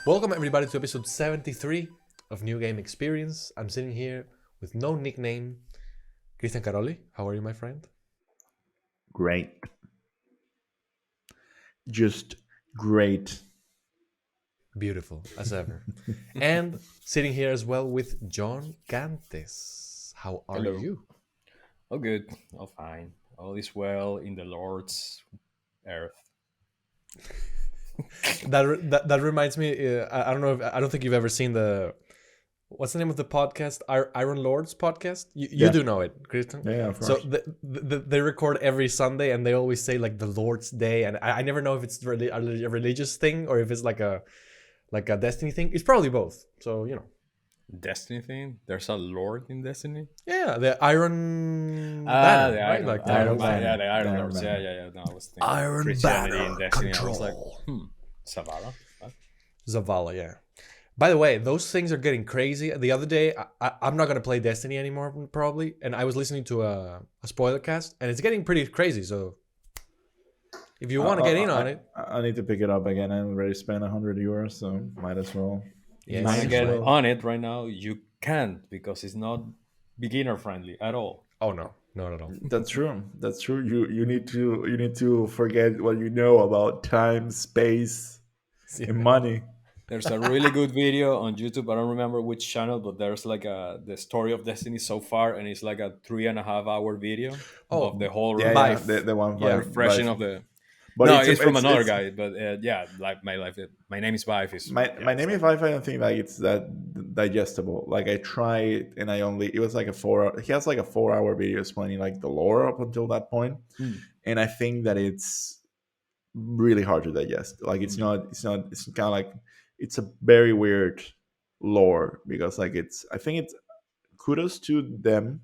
Welcome everybody to episode 73 of New Game Experience. I'm sitting here with no nickname, Christian Caroli. How are you, my friend? Great. Just great. Beautiful, as ever. And sitting here as well with John Gantes. How are Hello. you? All good. All fine. All is well in the Lord's earth. That reminds me. I don't know. I don't think you've ever seen the. What's the name of the podcast? Iron Lords podcast. You Yeah. do know it, Christian. Yeah, of So course. they record every Sunday, and they always say like the Lord's Day, and I never know if it's really a religious thing or if it's like a Destiny thing. It's probably both. So Destiny thing? There's a Lord in Destiny? yeah, the Iron Ah, Banner, the right? Iron, Like Iron Iron Man. Banner. Yeah, the Iron The Iron Lords. Banner. Yeah. No, I was thinking Iron Christianity Banner and Destiny. I was like, control. Zavala? What? Zavala, yeah. By the way, those things are getting crazy. The other day, I'm not gonna play Destiny anymore probably, and I was listening to a spoiler cast, and it's getting pretty crazy. So if you want to get in on it, I need to pick it up again. I already spent €100, so might as well. If you Yes, want to might get as well. on it right now, you can't because it's not beginner friendly at all. oh no, not at all. That's true. That's true. You need to forget what you know about time, space, and money. There's a really good video on YouTube. I don't remember which channel, but there's like the story of Destiny so far, and it's like a 3.5 hour video Oh, of the whole Yeah, By yeah. f- The one yeah, refreshing of the. But No, it's from another guy, but yeah, like my name is Vive. Is My yeah, name it's is Wi-Fi. I don't think like it's that digestible. Like I tried and it was like a 4 hour. He has like a 4 hour video explaining like the lore up until that point, Hmm. and I think that it's really hard to digest. Like it's kind of like it's a very weird lore because like I think it's kudos to them.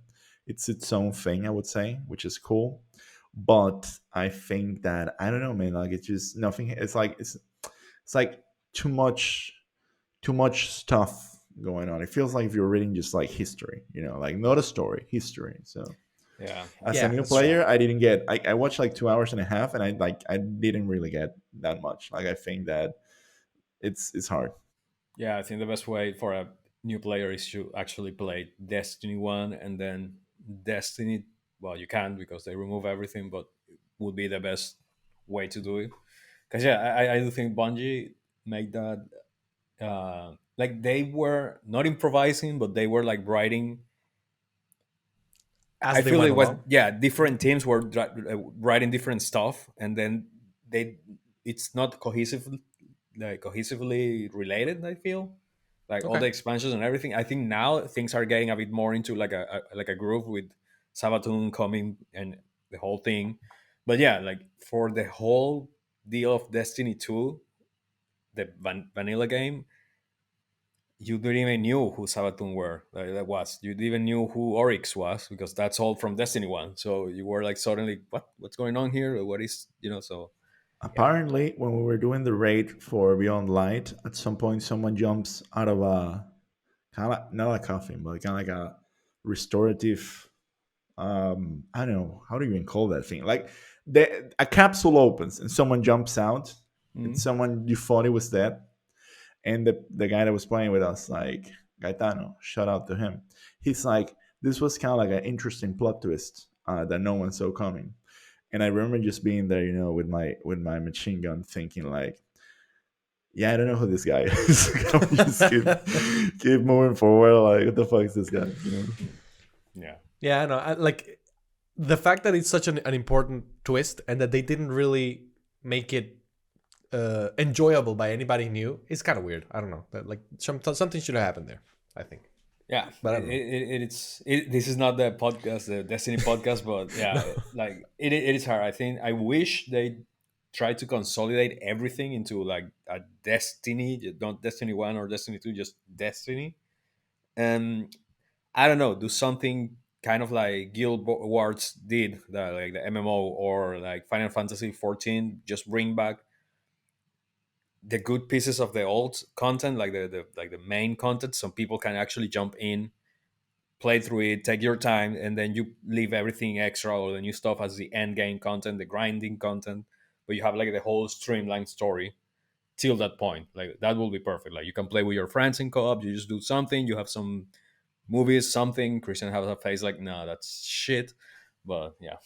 It's its own thing, I would say, which is cool. But I think that I don't know, man. Like it's just nothing. It's like too much stuff going on. It feels like if you're reading just like history, like not a story, history. So yeah. as Yeah, a new that's player, I didn't get. I watched like 2 hours and a half, and I didn't really get that much. Like I think that it's hard. Yeah, I think the best way for a new player is to actually play Destiny 1 and then Destiny. Well, you can't because they remove everything, but it would be the best way to do it. Because, yeah, I do think Bungie made that. Like they were not improvising, but they were like writing. as I they feel went it was, along. yeah, different teams were writing different stuff, and then it's not cohesively related. I feel like all Okay. the expansions and everything. I think now things are getting a bit more into like a groove with Sabaton coming and the whole thing. But yeah, like for the whole deal of Destiny 2, the vanilla game, you didn't even knew who Sabaton were. That was you didn't even knew who Oryx was because that's all from Destiny 1. So you were like suddenly, what's going on here? What is so yeah. Apparently, when we were doing the raid for Beyond Light, at some point someone jumps out of a kind of not a coffin, but kind of like a restorative. I don't know how do you even call that thing. Like a capsule opens and someone jumps out, and Mhm. someone you thought it was dead, and the guy that was playing with us, like Gaetano, shout out to him. He's like, this was kind of like an interesting plot twist that no one saw coming. And I remember just being there, with my machine gun, thinking like, yeah, I don't know who this guy is. Can we just keep moving forward? Like, what the fuck is this guy? Yeah. Yeah, I know. Like the fact that it's such an important twist and that they didn't really make it enjoyable by anybody new is kind of weird. I don't know. That like something should have happened there, I think. Yeah, But I don't know. this is not the podcast, the Destiny podcast, but yeah, like it is hard. I think I wish they tried to consolidate everything into like a Destiny, not Destiny 1 or Destiny 2, just Destiny. And I don't know, do something kind of like Guild Wars did, like the MMO or like Final Fantasy 14, just bring back the good pieces of the old content, like the main content, so people can actually jump in play through it, take your time, and then you leave everything extra or the new stuff as the end game content, the grinding content, but you have like the whole streamlined story till that point. Like that will be perfect. Like you can play with your friends in co-op, you just do something, you have some movies, something. Christian has a face like, no, that's shit. But yeah.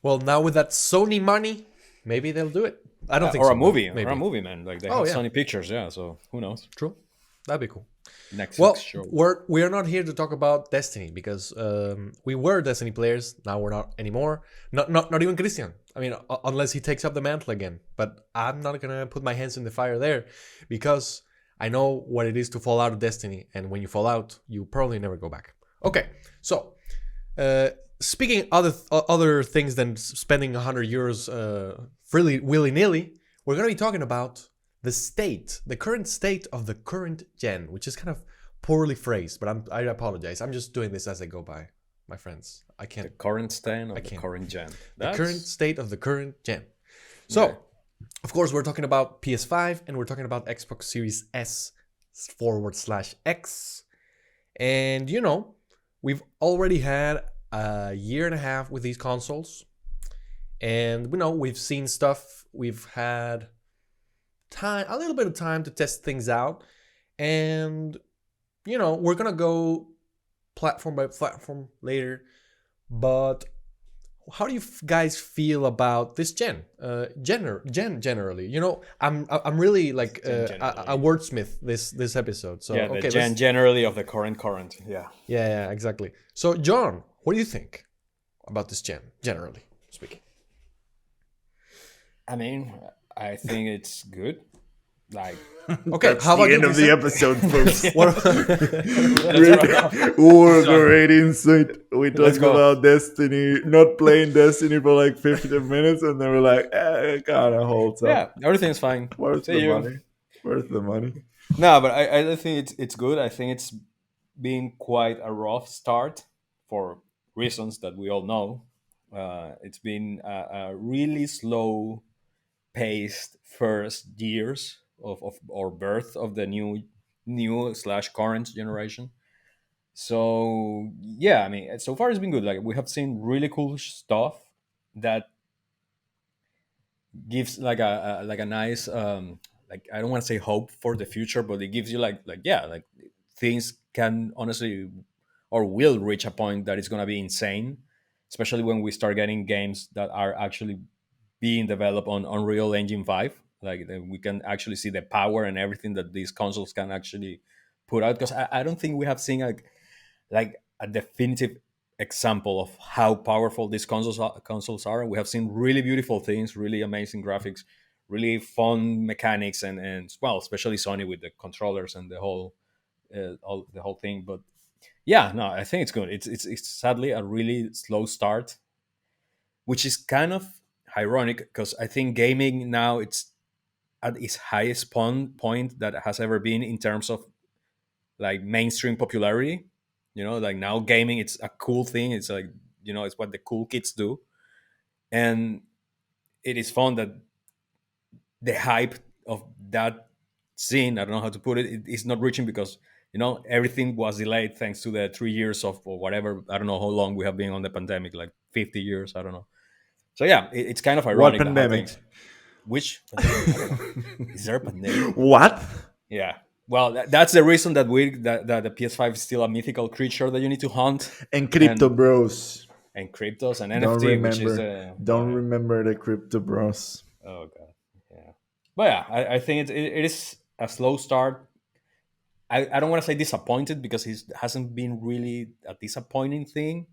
Well, now with that Sony money, maybe they'll do it. I don't think Or a so, but movie, or maybe. a movie, man. Like they Oh have yeah, Sony Pictures, yeah. So who knows? true. That'd be cool. Netflix Well, show. we are not here to talk about Destiny because we were Destiny players. Now we're not anymore. Not even Christian. I mean, unless he takes up the mantle again. But I'm not gonna put my hands in the fire there because I know what it is to fall out of Destiny, and when you fall out, you probably never go back. Okay, so speaking other things than spending 100 euros freely willy nilly, we're gonna be talking about the current state of the current gen, which is kind of poorly phrased, but I apologize. I'm just doing this as I go by, my friends. I The can't. current stand of the can't. current gen. The current state of the current gen. So, Okay. of course, we're talking about PS5 and we're talking about Xbox Series S/X. And we've already had a year and a half with these consoles. And we've seen stuff. We've had a little bit of time to test things out, and we're gonna go platform by platform later. But how do you guys feel about this generally? I'm really like a wordsmith this episode. So Yeah, the okay, gen generally of the current. Yeah. yeah, exactly. So John, what do you think about this gen generally speaking? I mean, I think it's good. Like, Okay, That's how about the end you, of the Christian? episode, folks. What- Oh, great insight. We Let's talked go. about Destiny, not playing Destiny for like 15 minutes, and then we're like, it kind of holds up. yeah, everything's fine. Worth See the you. money. Worth the money. No, but I think it's good. I think it's been quite a rough start for reasons that we all know. It's been a really slow paced first years of or birth of the new slash current generation. So yeah, I mean, so far it's been good. Like we have seen really cool stuff that gives like a nice like I don't want to say hope for the future, but it gives you like yeah, like things can honestly or will reach a point that is gonna be insane, especially when we start getting games that are actually being developed on Unreal Engine 5. Like we can actually see the power and everything that these consoles can actually put out. Because I don't think we have seen like a definitive example of how powerful these consoles are. We have seen really beautiful things, really amazing graphics, really fun mechanics, and well, especially Sony with the controllers and the whole thing. But yeah, no, I think it's good. It's sadly a really slow start, which is kind of ironic because I think gaming now it's at its highest point that it has ever been in terms of like mainstream popularity. Like now gaming it's a cool thing. It's like it's what the cool kids do, and it is fun that the hype of that scene, I don't know how to put it is not reaching because everything was delayed thanks to the 3 years of or whatever. I don't know how long we have been on the pandemic, like 50 years, I don't know. So yeah, it's kind of What ironic that how pandemic? things. Which pandemic? I don't know. Is there a pandemic? What? Yeah. Well, that's the reason that that the PS5 is still a mythical creature that you need to hunt, And crypto and bros. and cryptos and Don't NFT, which is remember. Don't remember the crypto bros. oh god, yeah. But yeah, I think it is a slow start. I don't want to say disappointed because it hasn't been really a disappointing thing.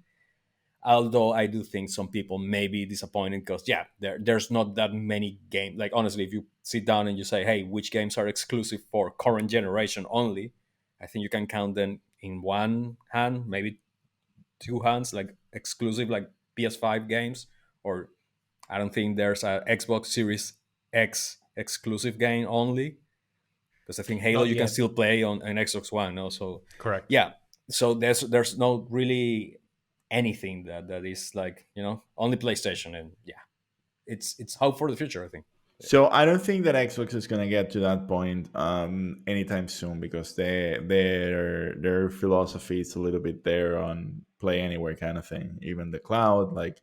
Although I do think some people may be disappointed because yeah, there's not that many games. Like honestly, if you sit down and you say, hey, which games are exclusive for current generation only, I think you can count them in one hand, maybe two hands, like exclusive like PS5 games. Or I don't think there's a Xbox Series X exclusive game only, because I think Halo Not you can yet. still play on an Xbox One. No, so Correct. yeah, so there's no really anything that is like only PlayStation, and yeah, it's hope for the future, I think. So I don't think that Xbox is gonna get to that point anytime soon because their philosophy is a little bit there on play anywhere kind of thing. Even the cloud, like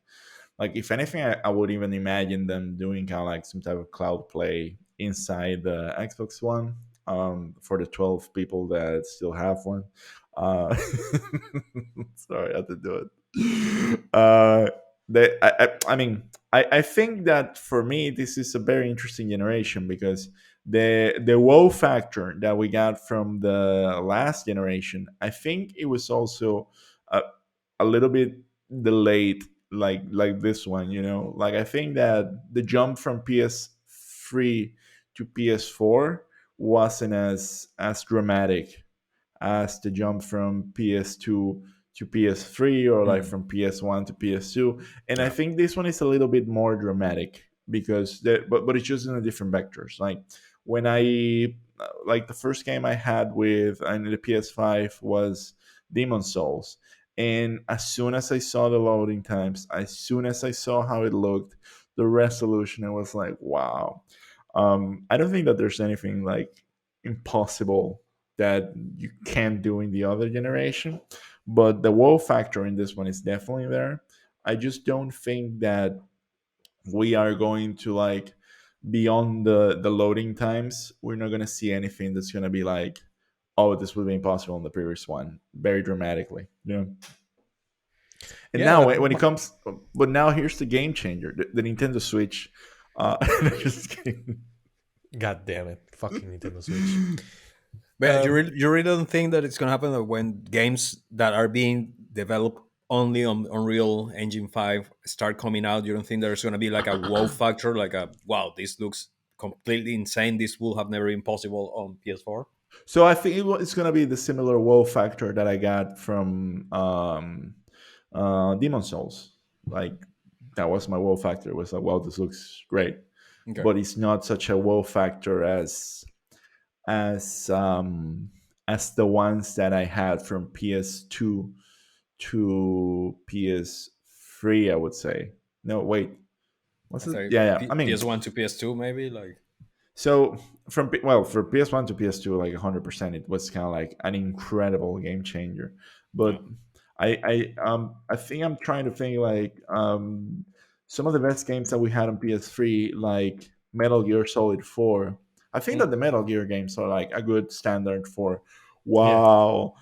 if anything, I would even imagine them doing kind of like some type of cloud play inside the Xbox One for the 12 people that still have one. Uh, sorry, I had to do it. I mean, I think that for me, this is a very interesting generation because the wow factor that we got from the last generation, I think it was also a, a little bit delayed like this one, you know. Like I think that the jump from PS3 to PS4 wasn't as dramatic as the jump from PS2 to PS3 or like Hmm. from PS1 to PS2. And I Yeah. think this one is a little bit more dramatic because but it's just in a different vectors. Like when I like the first game I had with the PS5 was Demon Souls. And as soon as I saw the loading times, as soon as I saw how it looked, the resolution, it was like, wow. I don't think that there's anything like impossible that you can't do in the other generation. But the wow factor in this one is definitely there. I just don't think that we are going to like beyond the loading times. We're not gonna see anything that's gonna be like, oh, this would be impossible in the previous one, very dramatically. You know. And Yeah, now when it comes, but now here's the game changer: the Nintendo Switch. Just kidding. God damn it, fucking Nintendo Switch. But Um, you really don't think that it's gonna happen when games that are being developed only on Unreal Engine 5 start coming out? You don't think there's gonna be like a wow factor, like a wow, this looks completely insane. This would have never been possible on PS4. So I think it's gonna be the similar wow factor that I got from Demon Souls. Like that was my wow factor. It was like, wow, this looks great, Okay. but it's not such a wow factor as um as the ones that I had from PS2 to PS3. I would say. No, wait. I Was it? say Yeah, yeah. I mean, PS1 to PS2 maybe like so from well for PS1 to PS2, like 100%, it was kind of like an incredible game changer. no. But I think I'm trying to think like some of the best games that we had on PS3, like Metal Gear Solid 4. I think Hmm. that the Metal Gear games are like a good standard for yeah, wow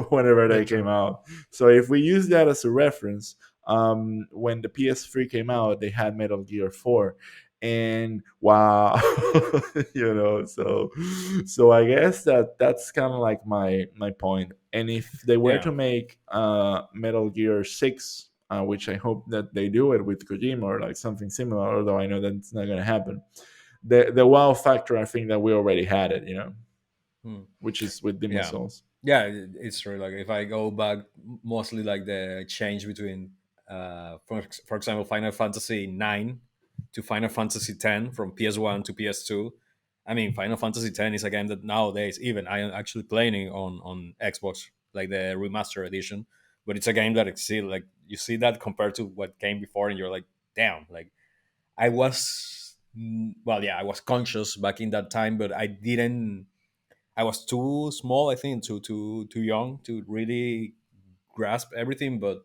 whenever yeah, they came true. out. So if we use that as a reference, when the PS3 came out, they had Metal Gear 4 and wow you know. So I guess that's kind of like my point. And if they were Yeah. to make Metal Gear 6, which I hope that they do it with Kojima or like something similar, although I know that it's not going to happen, the wow factor, I think that we already had it, you know, Hmm. which is with Demon Yeah. Souls. Yeah, it's true. Like if I go back, mostly like the change between, for example, Final Fantasy 9 to Final Fantasy 10 from PS1 to PS2. I mean, Final Fantasy 10 is a game that nowadays even I am actually playing it on Xbox, like the remaster edition. But it's a game that it's still like you see that compared to what came before, and you're like, damn, like I was, well, yeah, I was conscious back in that time, but I didn't. I was too small, I think, too young to really grasp everything. But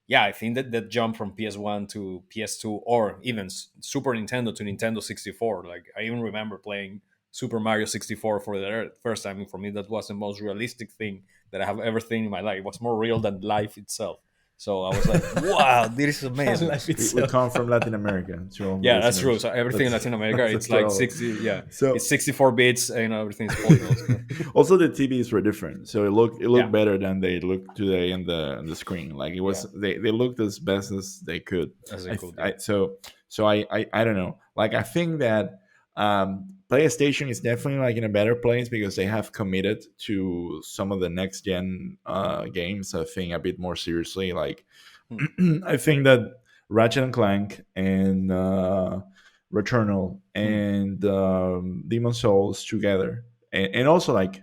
yeah, I think that that jump from PS1 to PS2, or even Super Nintendo to Nintendo 64, like I even remember playing Super Mario 64 for the first time. And for me, that was the most realistic thing that I have ever seen in my life. It was more real than life itself. So I was like, wow, this is amazing. Life We itself. come from Latin America to all the Yeah, that's true. listeners. So everything in That's Latin America, that's the it's like trouble. 60. Yeah, it's So 64 bits, and everything is polygonal. So also the TVs were different, so it looked yeah, better than they look today in the screen. Like it yeah, was, they looked as best as they could. as I I, could. Yeah. I so I don't know. Like I think that PlayStation is definitely like in a better place because they have committed to some of the next gen games. I think a bit more seriously. Like Hmm. I think that Ratchet and Clank and Returnal Hmm. and Demon Souls together, and also like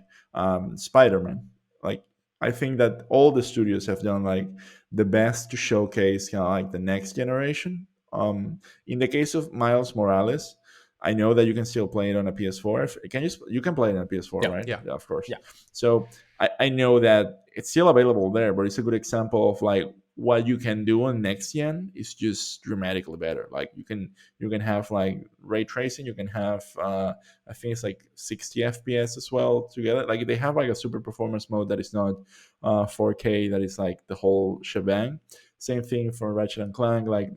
Spider Man. Like I think that all the studios have done like the best to showcase kind of like the next generation. In the case of Miles Morales, I know that you can still play it on a PS4. Can you can play it on a PS4, Yeah, right? Yeah. Yeah, of course. yeah, So I know that it's still available there, but it's a good example of like what you can do on next gen is just dramatically better. Like you can have like ray tracing, you can have I think it's like 60 FPS as well together. Like they have like a super performance mode that is not 4K, that is like the whole shebang. Same thing for Ratchet and Clank. Like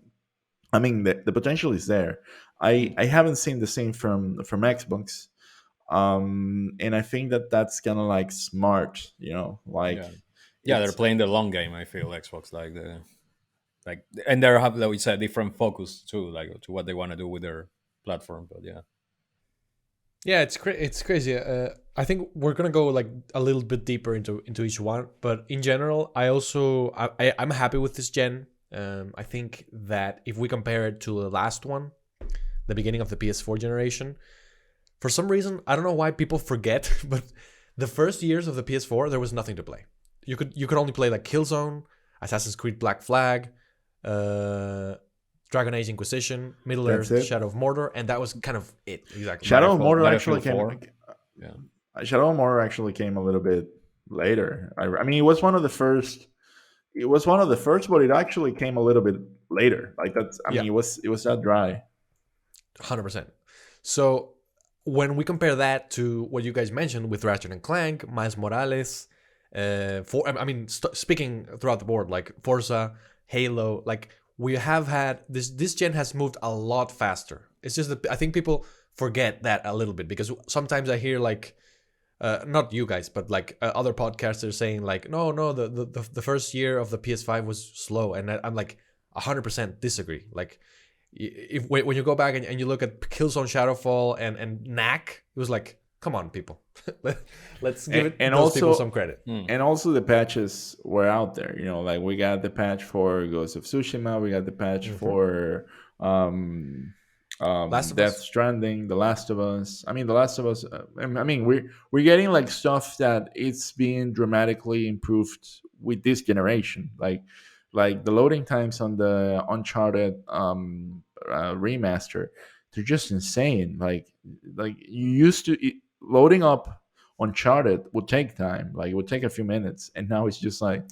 I mean, the potential is there. I haven't seen the same from Xbox, and I think that that's kind of like smart, you know, like yeah, yeah. They're it's playing the long game. I feel Xbox like, and they have, like we said, different focus too, like to what they want to do with their platform. But yeah, Yeah, it's crazy. I think we're gonna go like a little bit deeper into each one, but in general, I'm happy with this gen. I think that if we compare it to the last one, the beginning of the PS4 generation, for some reason I don't know why people forget, but the first years of the PS4 there was nothing to play. You could only play like Killzone, Assassin's Creed Black Flag, uh, Dragon Age Inquisition, Middle that's Earth, it. Shadow of Mordor, and that was kind of it exactly. Shadow of Mordor actually Battlefield came. 4. Yeah, Shadow of Mordor actually came a little bit later. I mean, it was one of the first. It was one of the first, but it actually came a little bit later. Like that's. I Yeah, mean, it was that dry. 100%. So when we compare that to what you guys mentioned with Ratchet and Clank, Miles Morales, speaking throughout the board, like Forza, Halo, like we have had this gen has moved a lot faster. It's just that I think people forget that a little bit because sometimes I hear like not you guys, but like other podcasters saying like, no, the first year of the PS5 was slow, and I'm like 100% disagree. Like, if when you go back and you look at Killzone Shadowfall and Knack, it was like, come on, people, let's give And those people also some credit. and also the patches were out there. You know, like we got the patch for Ghost of Tsushima, we got the patch for um, Last of Death Us, Stranding, The Last of Us. I mean, The Last of Us. I mean, we're getting like stuff that it's being dramatically improved with this generation. Like the loading times on the Uncharted remaster, they're just insane. Like you used to loading up Uncharted would take time. Like it would take a few minutes, and now it's just like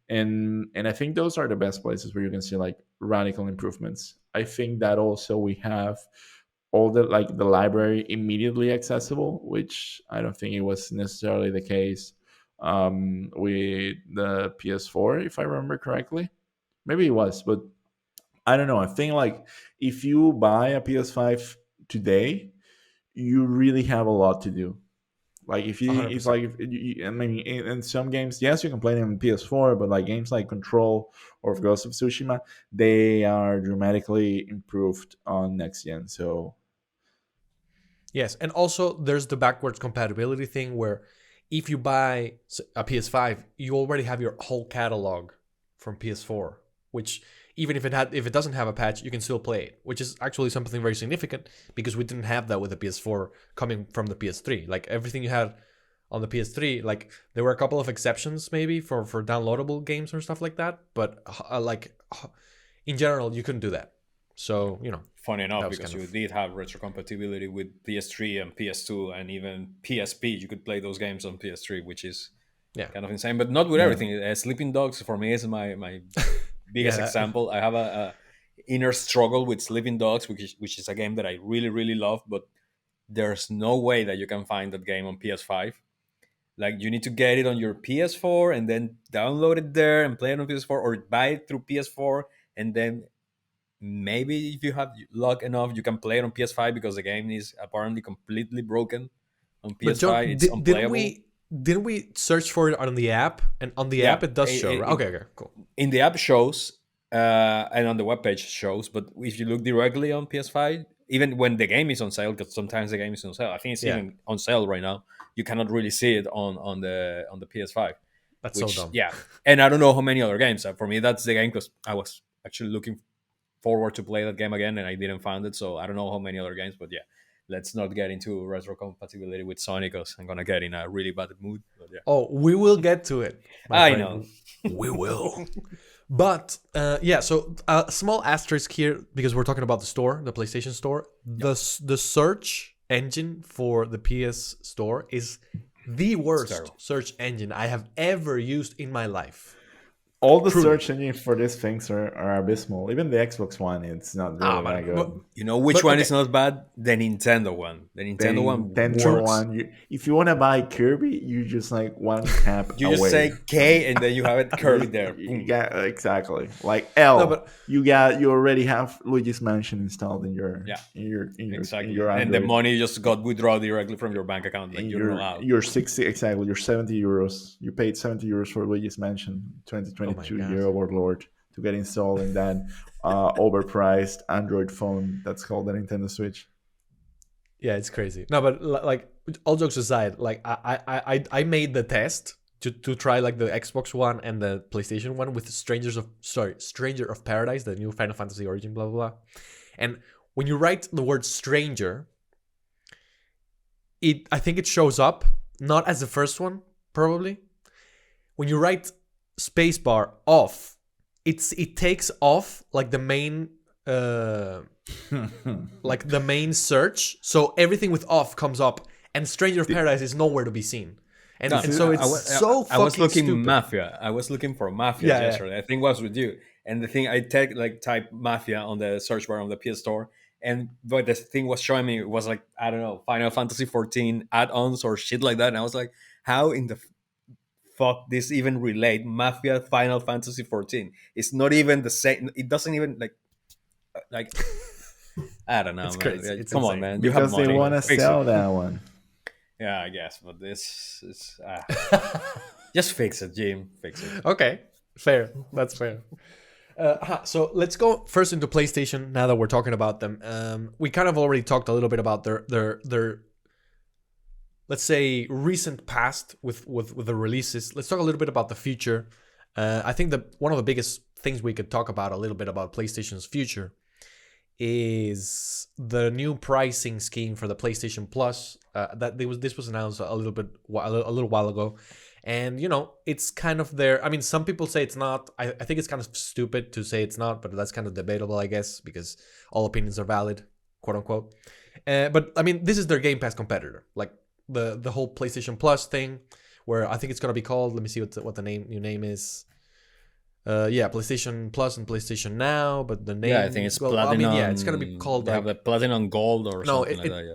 and I think those are the best places where you can see like radical improvements. I think that also we have all the like the library immediately accessible, which I don't think it was necessarily the case with the PS4, if I remember correctly. Maybe it was, but I don't know. I think like if you buy a PS5 today, you really have a lot to do. Like if 100%. like I mean, in some games, yes, you can play them on PS4, but like games like Control or Ghost of Tsushima, they are dramatically improved on next gen. So Yes, and also there's the backwards compatibility thing where if you buy a PS5, you already have your whole catalog from PS4, which even if it doesn't have a patch, you can still play it, which is actually something very significant because we didn't have that with the PS4 coming from the PS3. Like everything you had on the PS3, like there were a couple of exceptions maybe for downloadable games or stuff like that, but in general you couldn't do that. So, funny that enough, was because kind you of did have retrocompatibility with PS3 and PS2 and even PSP. You could play those games on PS3, which is yeah. kind of insane, but not with yeah, everything. Sleeping Dogs for me is my biggest Yeah, example. I have a inner struggle with Sleeping Dogs, which is a game that I really really love, but there's no way that you can find that game on PS5. Like you need to get it on your PS4 and then download it there and play it on PS4, or buy it through PS4 and then maybe if you have luck enough you can play it on PS5 because the game is apparently completely broken on But PS5. John, It's unplayable. didn't we search for it on the app? And on the Yeah, app it does show, right? Okay, cool. in the app shows, and on the webpage shows, but if you look directly on PS5, even when the game is on sale, because sometimes the game is on sale, I think it's Yeah, even on sale right now, you cannot really see it on the PS5. that's so Which, dumb. yeah, and I don't know how many other games. For me, that's the game because I was actually looking forward to play that game again, and I didn't find it. So I don't know how many other games, but yeah, let's not get into retro compatibility with Sony because I'm gonna get in a really bad mood. But yeah, Oh, we will get to it, my I know. friend. We will. But yeah, so a small asterisk here because we're talking about the store, the PlayStation Store. The search engine for the PS Store is the It's worst terrible. search engine I have ever used in my life. All the Truly. search engines for these things are abysmal. Even the Xbox One, it's not Ah, really that good. You know which but one okay, is not bad? The Nintendo one. The The Nintendo one Nintendo works. one, if you want to buy Kirby, you just like one tap You just away say K and then you have it Kirby there. you Boom. got exactly like no, L. but You already have Luigi's Mansion installed in Yeah, your exactly. And the Android. money just got withdrawn directly from your bank account. And Like you're not out. your 60 exactly your 70 euros. You paid 70 euros for Luigi's Mansion oh my 2022 god, Year Overlord to get installed in that overpriced Android phone that's called the Nintendo Switch. yeah, it's crazy. No, but like all jokes aside, like I made the test to try like the Xbox One and the PlayStation One with Stranger of Paradise, the new Final Fantasy Origin, blah blah blah. And when you write the word stranger, I think it shows up not as the first one, probably. When you write spacebar off, it takes off like the main search, so everything with off comes up, and Stranger of Paradise is nowhere to be seen, and No, and so it's so I was fucking looking stupid. Mafia. I was looking for Mafia Yeah, yeah. yesterday. I think it was with you. And the thing I type Mafia on the search bar on the PS Store, and what the thing was showing me was like, I don't know, Final Fantasy 14 add-ons or shit like that. And I was like, how in the fuck this even relate? Mafia Final Fantasy 14. It's not even the same. It doesn't even like I don't know, It's man. crazy. It's Come on, insane. man. You have Because they money. want to Fix it. sell that one. Yeah, I guess, but this is just fix it, Jim. Fix it. Okay, fair. That's fair. So let's go first into PlayStation. Now that we're talking about them, we kind of already talked a little bit about their let's say recent past with the releases. Let's talk a little bit about the future. I think that one of the biggest things we could talk about a little bit about PlayStation's future is the new pricing scheme for the PlayStation Plus. This was announced a little while ago, and it's kind of there. I mean, some people say it's not. I think it's kind of stupid to say it's not, but that's kind of debatable, I guess, because all opinions are valid, quote unquote. But I mean, this is their Game Pass competitor, like the whole PlayStation Plus thing, where I think it's gonna be called. Let me see what the new name is. Yeah, PlayStation Plus and PlayStation Now, but the name. Yeah, I think it's well, platinum. I mean, yeah, it's gonna be called They have like the platinum gold or no, something like that. Yeah.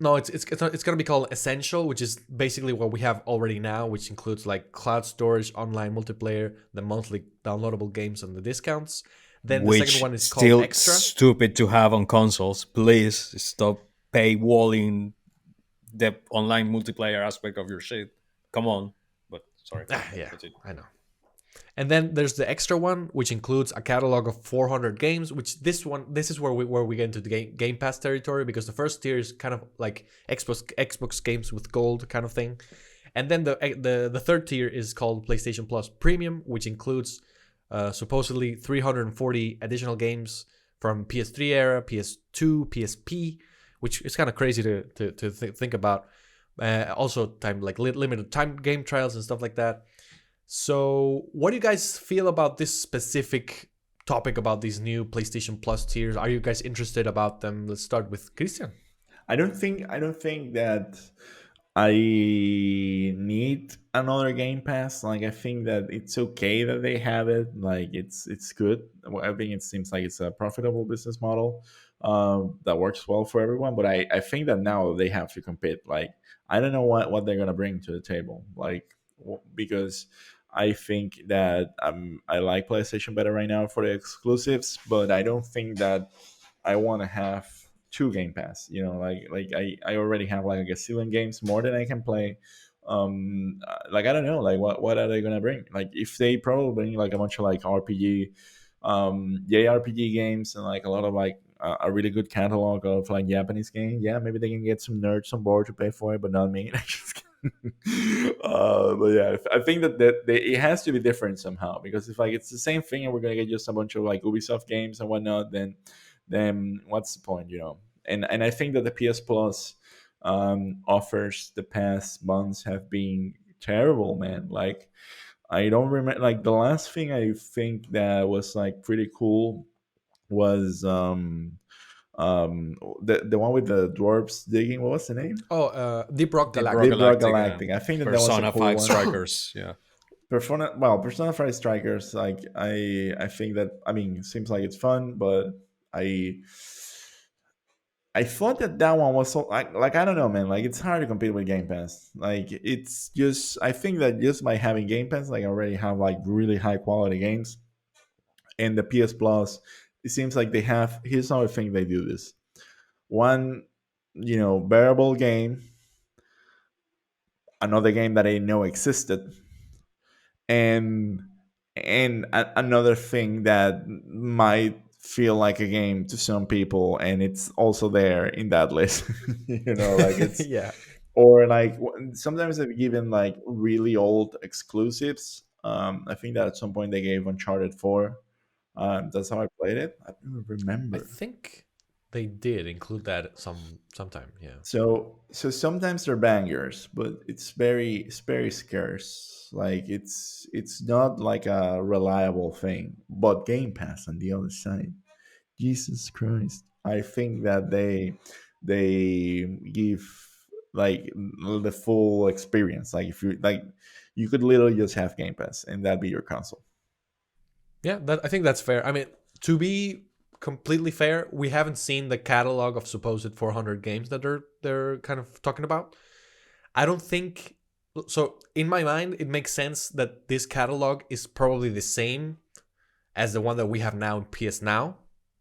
no, it's gonna be called Essential, which is basically what we have already now, which includes like cloud storage, online multiplayer, the monthly downloadable games, and the discounts. Then the second Which one is called still Extra. stupid to have on consoles. Please stop paywalling the online multiplayer aspect of your shit. Come on. But sorry. Yeah, That's it. I know. And then there's the Extra one, which includes a catalog of 400 games. Which this is where we get into the Game Pass territory, because the first tier is kind of like Xbox games with gold kind of thing, and then the third tier is called PlayStation Plus Premium, which includes supposedly 340 additional games from PS3 era, PS2, PSP, which is kind of crazy to think about. Also, limited time game trials and stuff like that. So, what do you guys feel about this specific topic about these new PlayStation Plus tiers? Are you guys interested about them? Let's start with Christian. I don't think that I need another Game Pass. Like I think that it's okay that they have it. Like it's good. I think it seems like it's a profitable business model that works well for everyone. But I think that now they have to compete. Like I don't know what they're gonna bring to the table. Like because I think that I like PlayStation better right now for the exclusives, but I don't think that I want to have two Game Pass. I already have like a gazillion games more than I can play. Like I don't know, like what are they gonna bring? Like if they probably bring like a bunch of like RPG, JRPG games and like a lot of like a really good catalog of like Japanese games. Yeah, maybe they can get some nerds on board to pay for it, but not me. But yeah, I think that it has to be different somehow, because if like it's the same thing and we're gonna get just a bunch of like Ubisoft games and whatnot, then what's the point, you know? And I think that the PS Plus offers the past months have been terrible, man. Like I don't remember. Like the last thing I think that was like pretty cool was the one with the dwarves digging. What was the name? Oh, Deep Rock Deep Rock Galactic. Deep Rock Galactic, Galactic. I think that that was a Persona cool 5 one. Strikers. Yeah. Persona 5 Strikers. Like I think that, I mean, it seems like it's fun, but I I thought that that one was so like I don't know, man. Like it's hard to compete with Game Pass. Like it's just, I think that just by having Game Pass, like I already have like really high quality games, and the PS Plus, it seems like they have. Here's how I think they do this: one, bearable game, another game that I know existed, and another thing that might feel like a game to some people, and it's also there in that list. Like it's, Yeah. or like sometimes they've given like really old exclusives. I think that at some point they gave Uncharted 4. That's how I played it. I don't I remember. think they did include that sometime. Yeah. So sometimes they're bangers, but it's very scarce. Like it's not like a reliable thing. But Game Pass on the other side, Jesus Christ, I think that they give like the full experience. Like if you like, you could literally just have Game Pass and that be your console. Yeah, I think that's fair. I mean, to be completely fair, we haven't seen the catalog of supposed 400 games that they're kind of talking about. I don't think so. In my mind, it makes sense that this catalog is probably the same as the one that we have now in PS Now,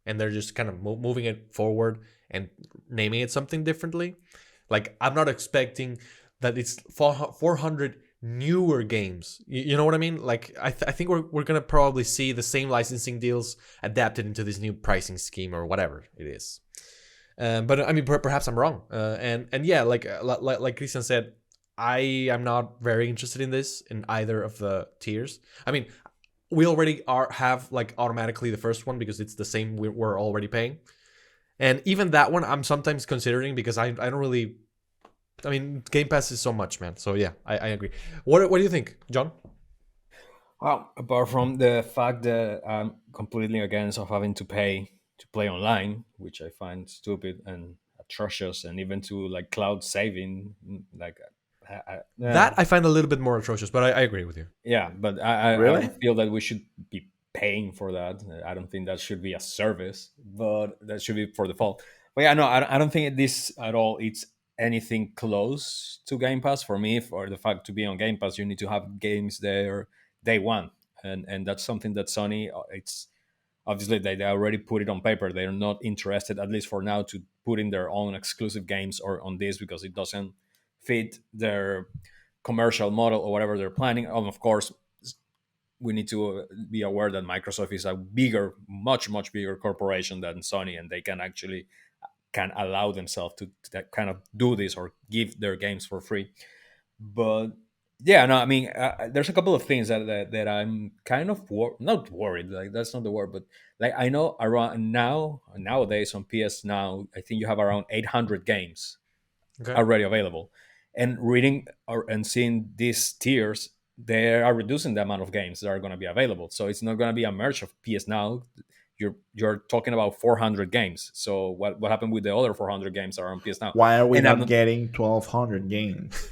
and they're just kind of moving it forward and naming it something differently. Like I'm not expecting that it's 400 newer games. You know what I mean? Like I think we're gonna probably see the same licensing deals adapted into this new pricing scheme or whatever it is. But I mean, perhaps I'm wrong. And yeah, like Christian said, I am not very interested in this in either of the tiers. I mean, we already have like automatically the first one because it's the same we're already paying, and even that one I'm sometimes considering because I don't really. I mean, Game Pass is so much, man. So yeah, I agree. What do you think, John? Well, apart from the fact that I'm completely against of having to pay to play online, which I find stupid and atrocious, and even to like cloud saving, like, That I find a little bit more atrocious, but I agree with you. yeah, but I Really? don't feel that we should be paying for that. I don't think that should be a service, but that should be for default. But yeah, no, I don't think this at all. It's anything close to Game Pass for me. For the fact to be on Game Pass, you need to have games there day one, and that's something that Sony. It's obviously they already put it on paper. They're not interested, at least for now, to put in their own exclusive games or on this because it doesn't fit their commercial model or whatever they're planning. And of course, we need to be aware that Microsoft is a bigger, much bigger corporation than Sony, and they can actually can allow themselves to kind of do this or give their games for free. But yeah, no, I mean, there's a couple of things that I'm kind of not worried. Like that's not the word, but like I know around nowadays on PS Now, I think you have around 800 games Okay. already available. And reading and seeing these tiers, they are reducing the amount of games that are going to be available. So it's not going to be a merge of PS Now. You're talking about 400 games. So what happened with the other 400 games that are on PS Now? Why are we And I'm not not, getting 1,200 games?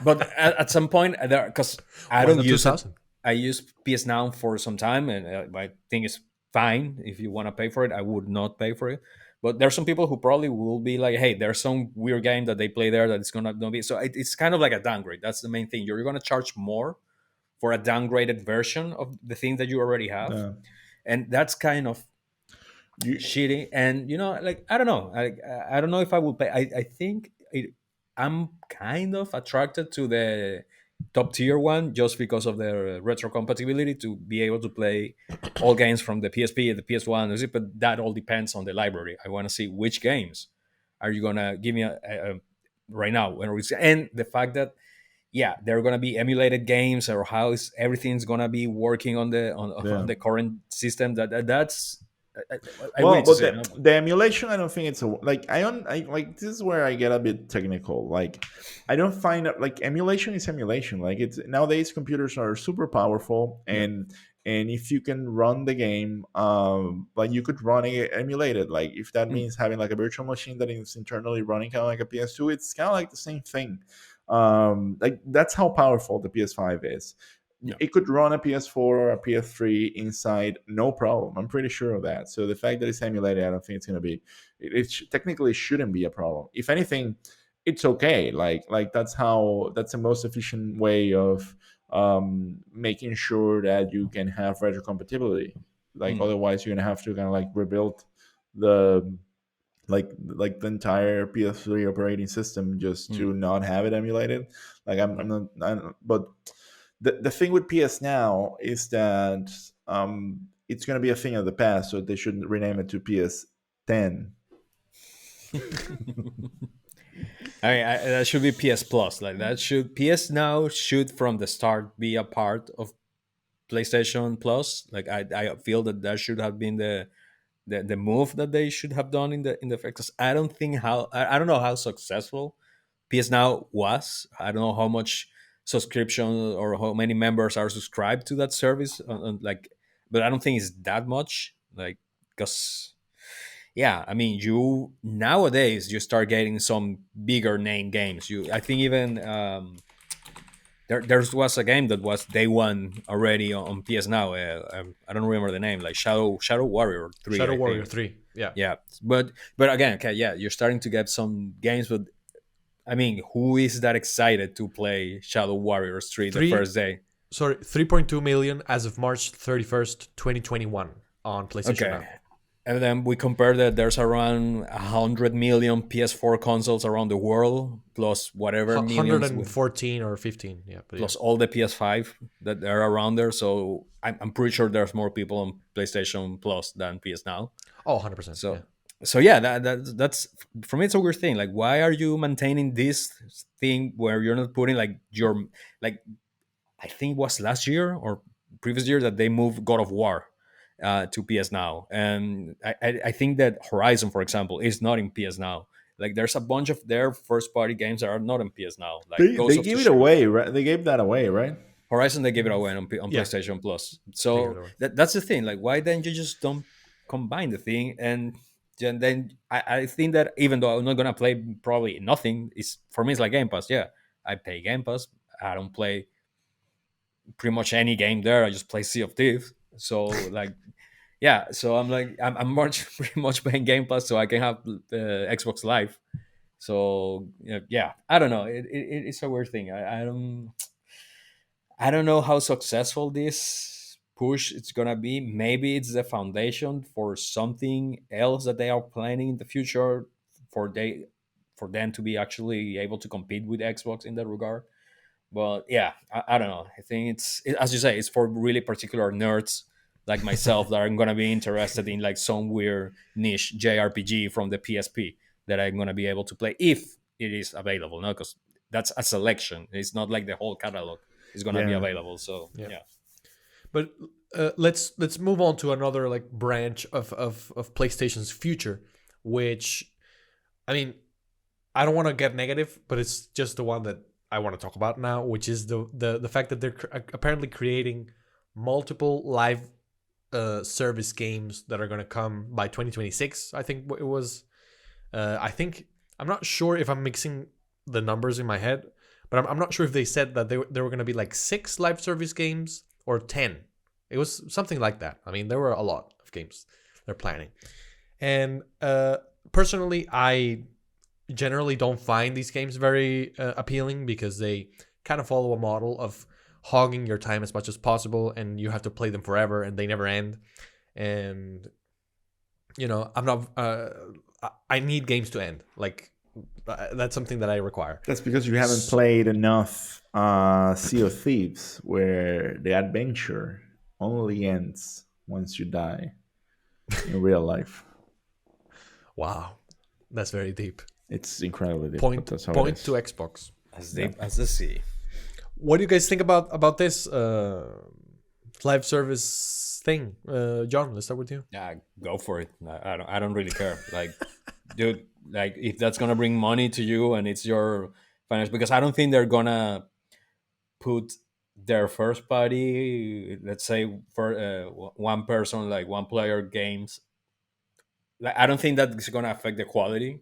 but at some point, there because I Why don't not use it. 2000? I use PS Now for some time, and I think it's fine if you want to pay for it. I would not pay for it. But there's some people who probably will be like, "Hey, there's some weird game that they play there that it's gonna not be." So it's kind of like a downgrade. That's the main thing. You're gonna charge more for a downgraded version of the thing that you already have, Uh, and that's kind of you, shitty. And like I don't know, I don't know if I will pay. I think I'm kind of attracted to the top tier one just because of the retro compatibility to be able to play all games from the PSP and the PS1. But that all depends on the library. I want to see which games are you gonna give me right now, and the fact that yeah, they're gonna be emulated games or how is everything's gonna be working on the on yeah. the current system. That's I Well, wait to but say no. the emulation, I don't think it's a like I like this is where I get a bit technical. Like, I don't find that like emulation is emulation. Like it's nowadays computers are super powerful, Yeah. and if you can run the game, like you could run it emulated. Like if that Mm. means having like a virtual machine that is internally running kind of like a PS2, it's kind of like the same thing. Like that's how powerful the PS5 is. Yeah. It could run a PS4 or a PS3 inside, no problem. I'm pretty sure of that. So the fact that it's emulated, I don't think it's going to be. Technically shouldn't be a problem. If anything, it's okay. Like that's the most efficient way of making sure that you can have retrocompatibility. Like Mm. otherwise, you're gonna have to kind of like rebuild the like the entire PS3 operating system just Mm. to not have it emulated. Like I'm not, but the thing with PS Now is that it's going to be a thing of the past, so they should rename it to PS 10. That should be PS Plus. Like that should PS Now should from the start be a part of PlayStation Plus. Like I feel that that should have been the move that they should have done in the because I don't think how I don't know how successful PS Now was. I don't know how much subscription or how many members are subscribed to that service. Like, but I don't think it's that much. Like, because yeah, I mean, you nowadays you start getting some bigger name games. I think even there was a game that was day one already on PS Now. I don't remember the name, like Shadow Warrior 3, Shadow I Warrior think. 3. Yeah. Yeah, but again, okay, yeah, you're starting to get some games, but I mean, who is that excited to play Shadow Warriors 3 the 3 first day? sorry, 3.2 million as of March 31st, 2021 on PlayStation Okay. Now. And then we compare that there's around 100 million PS4 consoles around the world, plus whatever millions, 114 or 15. Yeah. But yeah. plus all the PS5 that are around there. So I'm pretty sure there's more people on PlayStation Plus than PS Now. Oh, 100%. So Yeah. so yeah, that's for me. It's a weird thing. Like, why are you maintaining this thing where you're not putting like your like I think it was last year or previous year that they moved God of War to PS Now, and I think that Horizon, for example, is not in PS Now. Like, there's a bunch of their first party games that are not in PS Now, like Ghost They of gave it Tsushima. away, right? They gave that away, right? Horizon, they gave it away on Yeah. PlayStation Plus. They give it So away. that's the thing. Like, why then you just don't combine the thing? And then I think that even though I'm not gonna play probably nothing, is for me it's like Game Pass. Yeah, I pay Game Pass. I don't play pretty much any game there. I just play Sea of Thieves. So like, yeah. So I'm like, I'm much pretty much playing Game Pass so I can have Xbox Live. So yeah, I don't know. It's a weird thing. I don't know how successful this push it's gonna be. Maybe it's the foundation for something else that they are planning in the future for they for them to be actually able to compete with Xbox in that regard. But yeah, I don't know. I think as you say, it's for really particular nerds like myself that are gonna be interested in like some weird niche JRPG from the PSP that I'm gonna be able to play if it is available. No, because that's a selection. It's not like the whole catalog is gonna be Yeah. available. So Yeah. yeah. But let's move on to another like branch of PlayStation's future, which, I mean, I don't want to get negative, but it's just the one that I want to talk about now, which is the fact that they're apparently creating multiple live service games that are going to come by 2026. I think it was. I think I'm not sure if I'm mixing the numbers in my head, but I'm not sure if they said that they were going to be like 6 live service games or 10. It was something like that. I mean, there were a lot of games they're planning, and personally, I generally don't find these games very appealing because they kind of follow a model of hogging your time as much as possible, and you have to play them forever and they never end. And I'm not I need games to end. Like, that's something that I require. That's because you haven't played enough Sea of Thieves, where the adventure only ends once you die in real life. Wow, that's very deep. It's incredibly deep. Point but that's how it point is. to Xbox. As deep as the sea. What do you guys think about this live service thing? John, let's start with you. Yeah, go for it. I don't really care. Like, dude, like if that's gonna bring money to you and it's your finance, because I don't think they're gonna put their first party, let's say for one person, like one player games. Like, I don't think that's gonna affect the quality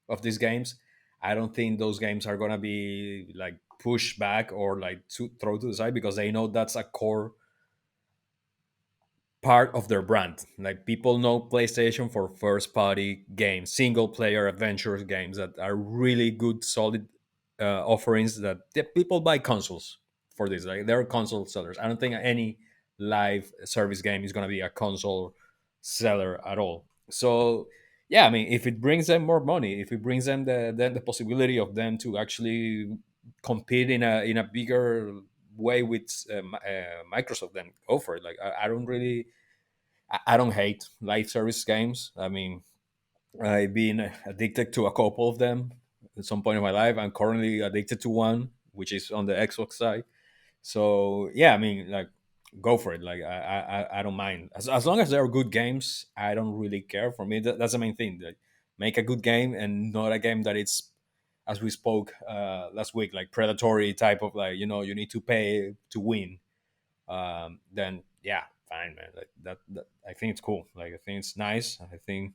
of these games. I don't think those games are gonna be like pushed back or like to throw to the side, because they know that's a core part of their brand. Like, people know PlayStation for first party games, single player adventure games that are really good, solid offerings that people buy consoles for this. Like, they're console sellers. I don't think any live service game is going to be a console seller at all. So, yeah, I mean, if it brings them more money, if it brings them the possibility of them to actually compete in a bigger way with Microsoft, then go for it. Like, I don't really, I don't hate live service games. I mean, I've been addicted to a couple of them at some point in my life. I'm currently addicted to one, which is on the Xbox side. So yeah, I mean, like, go for it. Like, I don't mind, as long as they're good games. I don't really care. For me, that's the main thing. Like, make a good game and not a game that it's, as we spoke last week, like predatory type of, like, you need to pay to win. Then yeah, fine, man. Like that, I think it's cool. Like, I think it's nice. I think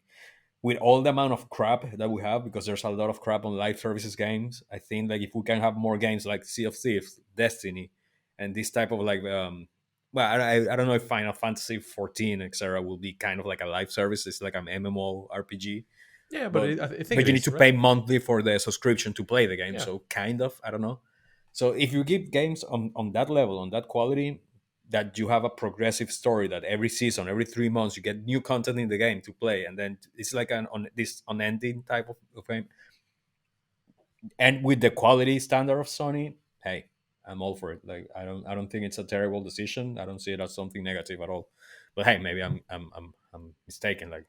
with all the amount of crap that we have, because there's a lot of crap on live services games, I think like if we can have more games like Sea of Thieves, Destiny, and this type of like well, I don't know if Final Fantasy 14 etc will be kind of like a live service. It's like an MMO RPG, Yeah, but but I think but it you need is, to right? pay monthly for the subscription to play the game. Yeah. So kind of, I don't know. So if you give games on that level, on that quality, that you have a progressive story, that every season, every 3 months, you get new content in the game to play, and then it's like an on this unending type of game, and with the quality standard of Sony, hey, I'm all for it. Like, I don't think it's a terrible decision. I don't see it as something negative at all. But hey, maybe I'm mistaken. Like,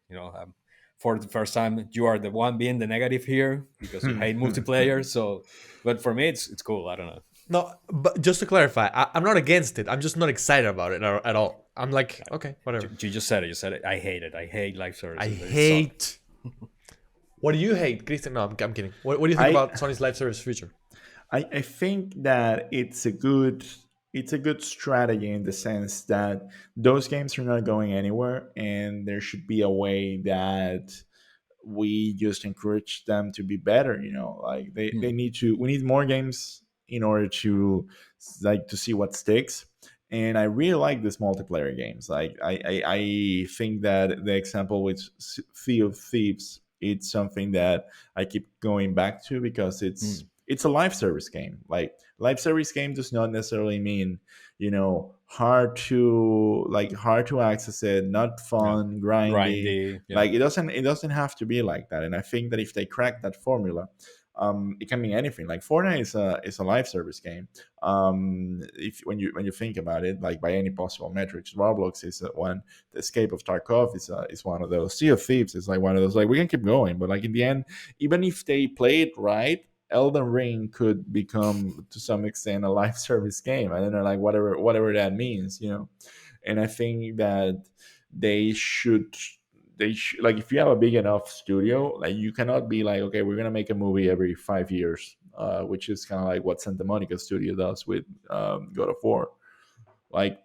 for the first time, you are the one being the negative here because you hate multiplayer. So, but for me, it's cool. I don't know. No, but just to clarify, I'm not against it. I'm just not excited about it at all. I'm like, okay, You, whatever. you just said it. You said it. I hate it. I hate live I services. They suck. hate. What do you hate, Christian? No, I'm kidding. What do you think I about Sony's live service future? I think that it's a good strategy in the sense that those games are not going anywhere, and there should be a way that we just encourage them to be better. Like they Hmm. need to. We need more games in order to like to see what sticks. And I really like this multiplayer games. Like I think that the example with Sea of Thieves, it's something that I keep going back to because it's Hmm. it's a live service game. Like live service game does not necessarily mean hard to access it, not Yeah. fun, grindy. Grindy. Yeah. Like it doesn't have to be like that. And I think that if they crack that formula, it can mean anything. Like Fortnite is a live service game. If when you think about it, like by any possible metrics, Roblox is one. The Escape of Tarkov is one of those. Sea of Thieves is like one of those. Like we can keep going, but like in the end, even if they play it right, Elden Ring could become to some extent a live service game. I don't know, like whatever that means. And I think that they should like if you have a big enough studio, like you cannot be like, okay, we're gonna make a movie every 5 years, which is kind of like what Santa Monica Studio does with God of War. Like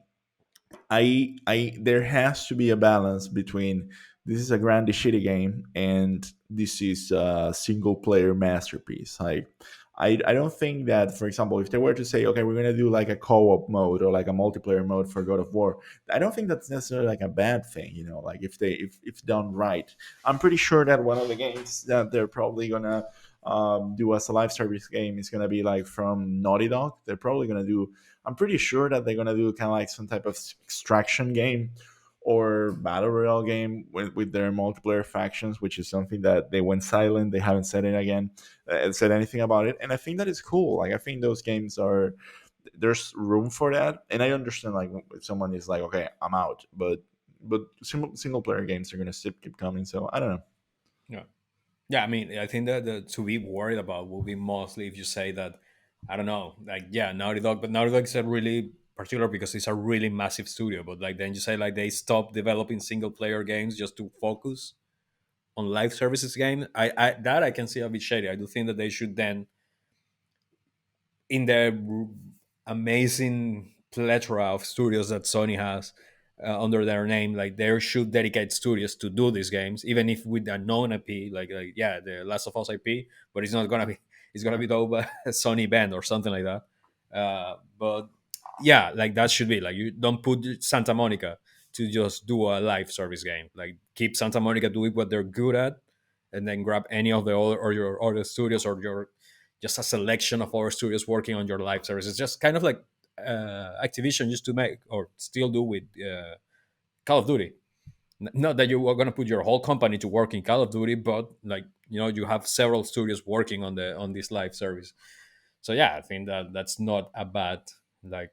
I there has to be a balance between this is a grande shitty game and this is a single player masterpiece. Like I don't think that, for example, if they were to say, okay, we're gonna do like a co-op mode or like a multiplayer mode for God of War, I don't think that's necessarily like a bad thing. Like if done right. I'm pretty sure that one of the games that they're probably gonna do as a live service game is gonna be like from Naughty Dog. They're probably gonna do, I'm pretty sure that they're gonna do kind of like some type of extraction game or battle royale game with their multiplayer factions, which is something that they went silent. They haven't said it again, said anything about it, and I think that is cool. Like I think those games are, there's room for that, and I understand like if someone is like, okay, I'm out, but single player games are gonna still keep coming. So I don't know. Yeah. Yeah, I mean, I think that to be worried about will be mostly if you say that, I don't know, like, yeah, Naughty Dog, but Naughty Dog is a really particular because it's a really massive studio. But like then you say like they stop developing single player games just to focus on live services game. I that I can see a bit shady. I do think that they should then, in the amazing plethora of studios that Sony has under their name, like they should dedicate studios to do these games, even if with a known IP, like yeah, the Last of Us IP, but it's not gonna be it's gonna be done by a Sony band or something like that. But yeah, like that should be like you don't put Santa Monica to just do a live service game. Like keep Santa Monica doing what they're good at, and then grab any of the other or your other studios or your just a selection of other studios working on your live services. Just kind of like Activision used to make or still do with Call of Duty. Not that you are going to put your whole company to work in Call of Duty, but like you have several studios working on this live service. So yeah, I think that that's not a bad like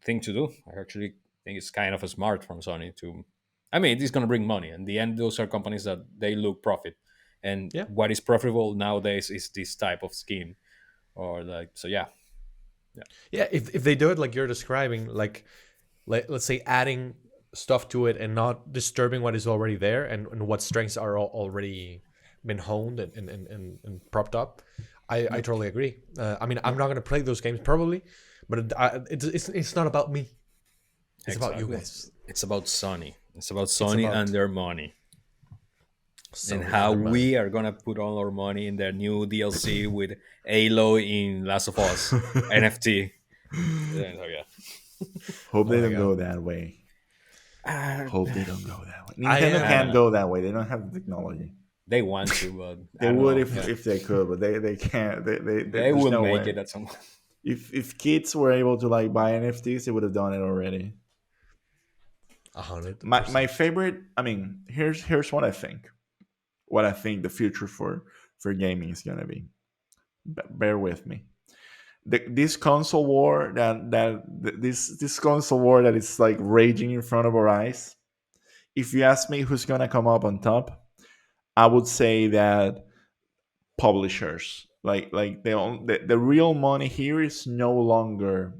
thing to do. I actually think it's kind of a smart from Sony to. I mean, it's going to bring money. In the end, those are companies that they look profit, and Yeah. what is profitable nowadays is this type of scheme or like so yeah. Yeah. Yeah, if they do it like you're describing, like let's say adding stuff to it and not disturbing what is already there and what strengths are already been honed and propped up, I totally agree. I mean, I'm not gonna play those games probably, but it's not about me. It's about you Exactly. guys. It's about Sony. It's about It's Sony and about their money and Sony and how their money. we are gonna put all our money in their new DLC with Halo in Last of Us NFT. Yeah, so yeah. Hope Oh they my don't go god. that way. Uh, Hope they don't go that way. I Nintendo I don't can't know. go that way. They don't have the technology. They want to, but They I don't would know. Yeah. if they could, but they can't. They There's will no make way. it at some point. If kids were able to like buy NFTs, they would have done it already. a hundred My percent. favorite. I mean, here's what I think. What I think the future for gaming is gonna be. Bear with me. This console war this console war that is like raging in front of our eyes. If you ask me who's gonna come up on top, I would say that publishers like the real money here is no longer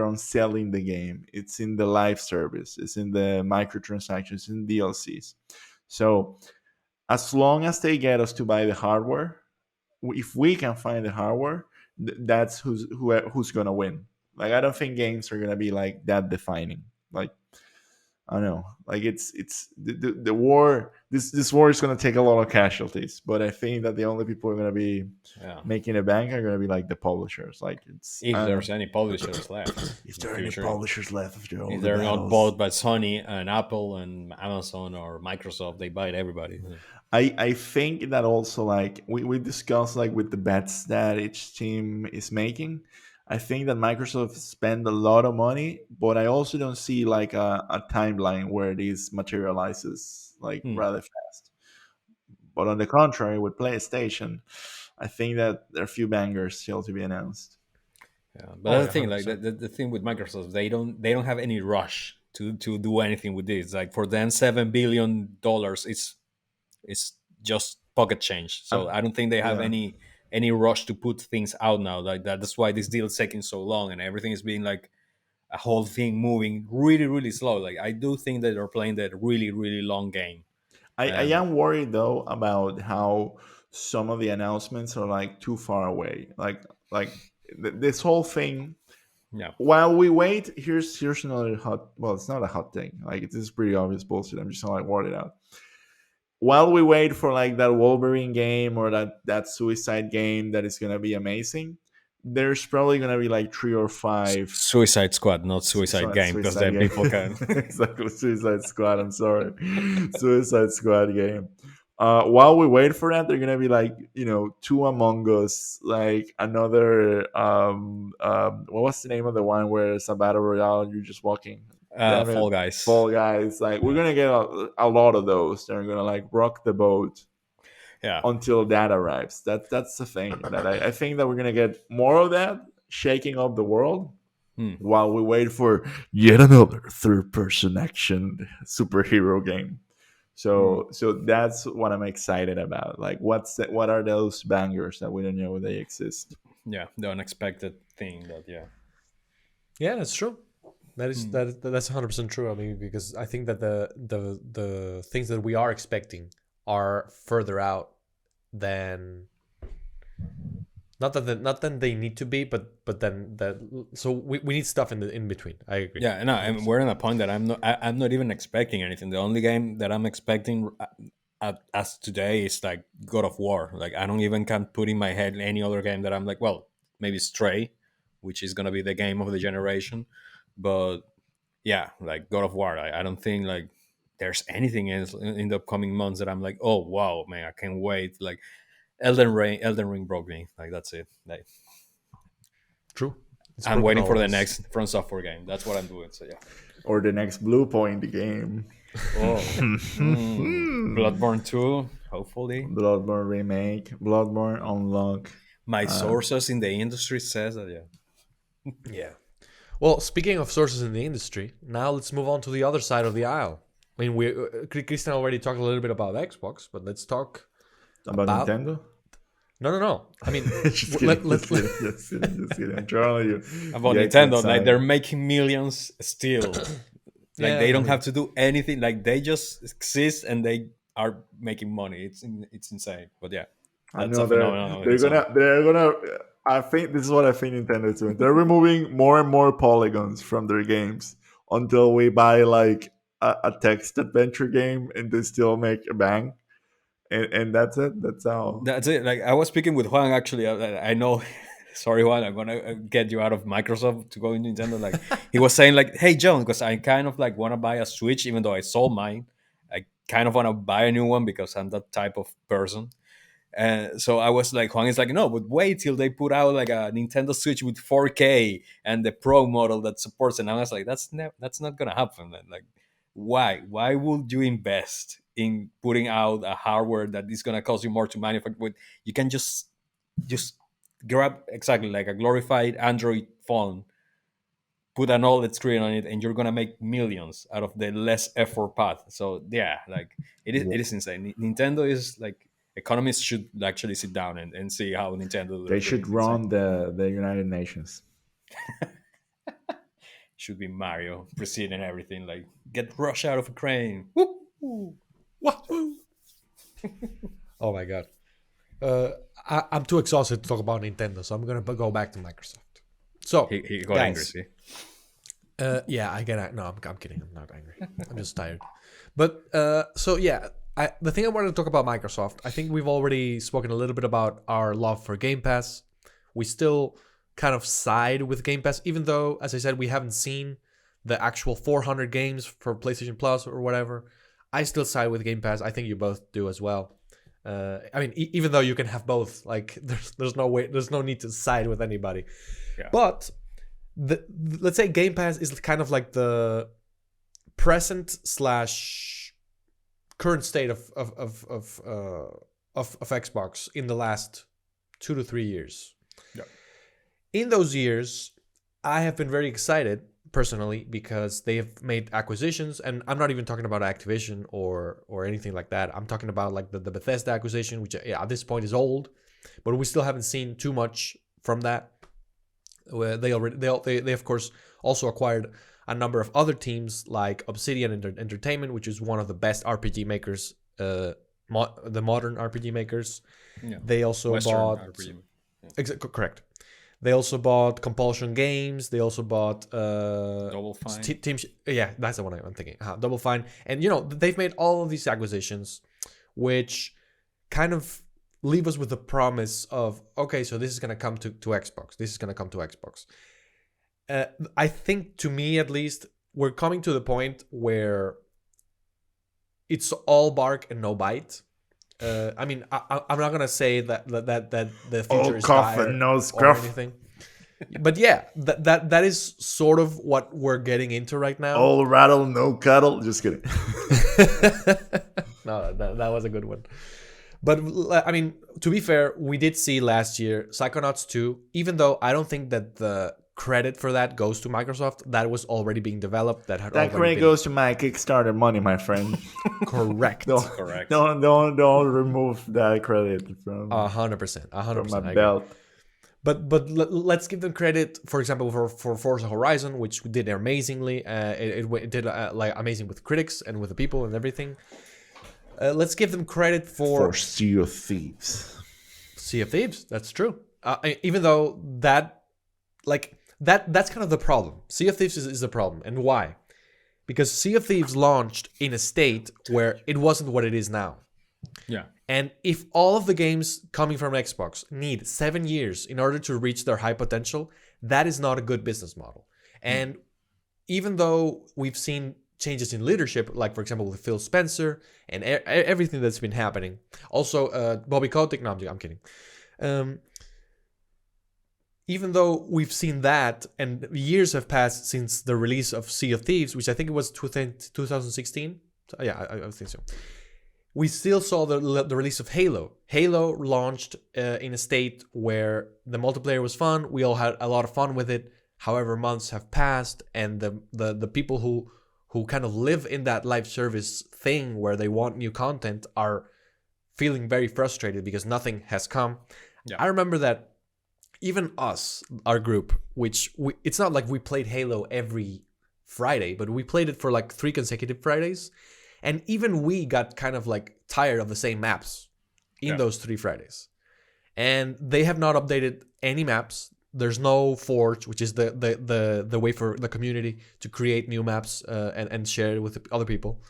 on selling the game. It's in the live service, it's in the microtransactions, in DLCs. So as long as they get us to buy the hardware, if we can find the hardware, that's who's gonna win. Like I don't think games are gonna be like that defining. Like I don't know. Like it's the war. This war is going to take a lot of casualties, but I think that the only people who are going to be Yeah. making a bank are going to be like the publishers. Like it's If I don't there's know any publishers left if in the there are any future. publishers left after all If the they're not battles. bought by Sony and Apple and Amazon or Microsoft, they buy everybody. I think that also like we discussed like with the bets that each team is making. I think that Microsoft spend a lot of money, but I also don't see like a timeline where this materializes like Hmm. rather fast. But on the contrary, with PlayStation, I think that there are a few bangers still to be announced. Yeah, but Oh that's yeah, the thing. hundred Like percent. the thing with Microsoft, they don't have any rush to do anything with this. Like for them, $7 billion is just pocket change. So Um, I don't think they have yeah, any rush to put things out now. Like that. That's why this deal is taking so long, and everything is being like a whole thing moving really really slow. Like I do think that they're playing that really really long game. I And am worried though about how some of the announcements are like too far away. Like this whole thing. yeah, While we wait, here's another hot. Well, it's not a hot thing. Like this is pretty obvious bullshit. I'm just gonna like word it out. While we wait for like that Wolverine game or that Suicide game that is gonna be amazing, there's probably gonna be like three or five. Suicide Squad, not Suicide Game, because Suicide then game. people can. Exactly, Suicide Squad. I'm sorry, Suicide Squad game. While we wait for that, they're gonna be like two Among Us, like another what was the name of the one where it's a battle royale and you're just walking? Damn it, Fall Guys. Fall Guys. Like we're Yeah, gonna get a lot of those. They're gonna like rock the boat yeah. until that arrives. That's the thing that I think that we're gonna get more of that shaking up the world Hmm. while we wait for yet another third person action superhero game. Hmm. So that's what I'm excited about. Like what are those bangers that we don't know they exist? Yeah, the unexpected thing that yeah. Yeah, that's true. That is that's 100% true. I mean, because I think that the things that we are expecting are further out than not that they need to be, but then that so we need stuff in between. I agree. Yeah, no, and we're in a point that I'm not even expecting anything. The only game that I'm expecting as today is like God of War. Like I don't even can put in my head any other game that I'm like, well, maybe Stray, which is gonna be the game of the generation, but yeah, like God of War. I don't think like there's anything else in the upcoming months that I'm like, oh wow, man, I can't wait. Like Elden Ring broke me. Like that's it. Like True. It's I'm broken waiting all for of the us. next From Software game. That's what I'm doing. So yeah. Or the next Blue Point game. Oh, Bloodborne 2, hopefully. Bloodborne remake, Bloodborne unlock. My sources in the industry says that yeah. Yeah. Well, speaking of sources in the industry, now let's move on to the other side of the aisle. I mean, Christian already talked a little bit about Xbox, but let's talk About Nintendo? No. I mean, Just kidding, just kidding. I'm trying you. About The Nintendo, Xbox like side. they're making millions still. Like Yeah, they I don't mean- have to do anything. Like they just exist and they are making money. It's insane. But yeah, I that's know a phenomenon. in they're its own. gonna. I think this is what I think Nintendo's doing. They're removing more and more polygons from their games until we buy like a text adventure game and they still make a bang. And that's it. That's how. That's it. Like I was speaking with Juan actually. I know. Sorry, Juan. I'm gonna get you out of Microsoft to go into Nintendo. Like he was saying, like, "Hey, John, because I kind of like want to buy a Switch, even though I sold mine. I kind of want to buy a new one because I'm that type of person." And so I was like, Juan is like, "No, but wait till they put out like a Nintendo Switch with 4K and the Pro model that supports." And I was like, "That's not gonna happen." Man. Like, why? Why would you invest in putting out a hardware that is gonna cost you more to manufacture? With you can just grab exactly like a glorified Android phone, put an OLED screen on it, and you're gonna make millions out of the less effort path. So yeah, like it is insane. Nintendo is like economists should actually sit down and see how Nintendo They is doing. should It's insane. run the United Nations. Should be Mario preceding everything. Like get Rush out of Ukraine. Woo! Wahoo! Oh my god. I'm too exhausted to talk about Nintendo, so I'm gonna go back to Microsoft. So He got guys, angry. See? yeah, I get. No, I'm kidding. I'm not angry. I'm just tired. But so yeah, the thing I wanted to talk about Microsoft. I think we've already spoken a little bit about our love for Game Pass. We still kind of side with Game Pass, even though, as I said, we haven't seen the actual 400 games for PlayStation Plus or whatever. I still side with Game Pass. I think you both do as well. I mean, even though you can have both, like there's no need to side with anybody. Yeah. But let's say Game Pass is kind of like the present slash current state of Xbox in the last 2 to 3 years. Yeah. In those years, I have been very excited personally because they have made acquisitions, and I'm not even talking about Activision or anything like that. I'm talking about like the Bethesda acquisition, which at this point is old, but we still haven't seen too much from that. Where they of course also acquired a number of other teams like Obsidian Entertainment, which is one of the best RPG makers, the modern RPG makers. Yeah. They also Western bought RPG. correct. They also bought Compulsion Games. They also bought Double Fine. Team. Yeah, that's the one I'm thinking. Double Fine, and they've made all of these acquisitions, which kind of leave us with the promise of, okay, so this is gonna come to Xbox. This is gonna come to Xbox. I think, to me at least, we're coming to the point where it's all bark and no bite. I mean, I'm not gonna say that the future is dire no or scruff. anything, but yeah, that is sort of what we're getting into right now. All rattle, no cuddle. Just kidding. No, that was a good one. But I mean, to be fair, we did see last year Psychonauts 2, even though I don't think that the credit for that goes to Microsoft. That was already being developed. That credit goes to my Kickstarter money, my friend. correct. Correct. Don't remove that credit from 100%. from my belt. let's give them credit, for example, for Forza Horizon, which did amazingly. It did like amazing with critics and with the people and everything. Let's give them credit For for Sea of Thieves. Sea of Thieves. That's true. Even though that's kind of the problem. Sea of Thieves is the problem, and why? Because Sea of Thieves launched in a state where it wasn't what it is now. Yeah. And if all of the games coming from Xbox need 7 years in order to reach their high potential, that is not a good business model. And even though we've seen changes in leadership, like for example with Phil Spencer and everything that's been happening, also Bobby Kotick, no, I'm kidding. Even though we've seen that, and years have passed since the release of Sea of Thieves, which I think it was 2016. So, yeah, I think so. We still saw the release of Halo. Halo launched in a state where the multiplayer was fun. We all had a lot of fun with it. However, months have passed, and the people who kind of live in that live service thing where they want new content are feeling very frustrated because nothing has come. Yeah. I remember that even us, our group, it's not like we played Halo every Friday, but we played it for like 3 consecutive Fridays. And even we got kind of like tired of the same maps in those 3 Fridays. And they have not updated any maps. There's no Forge, which is the way for the community to create new maps and share it with other people.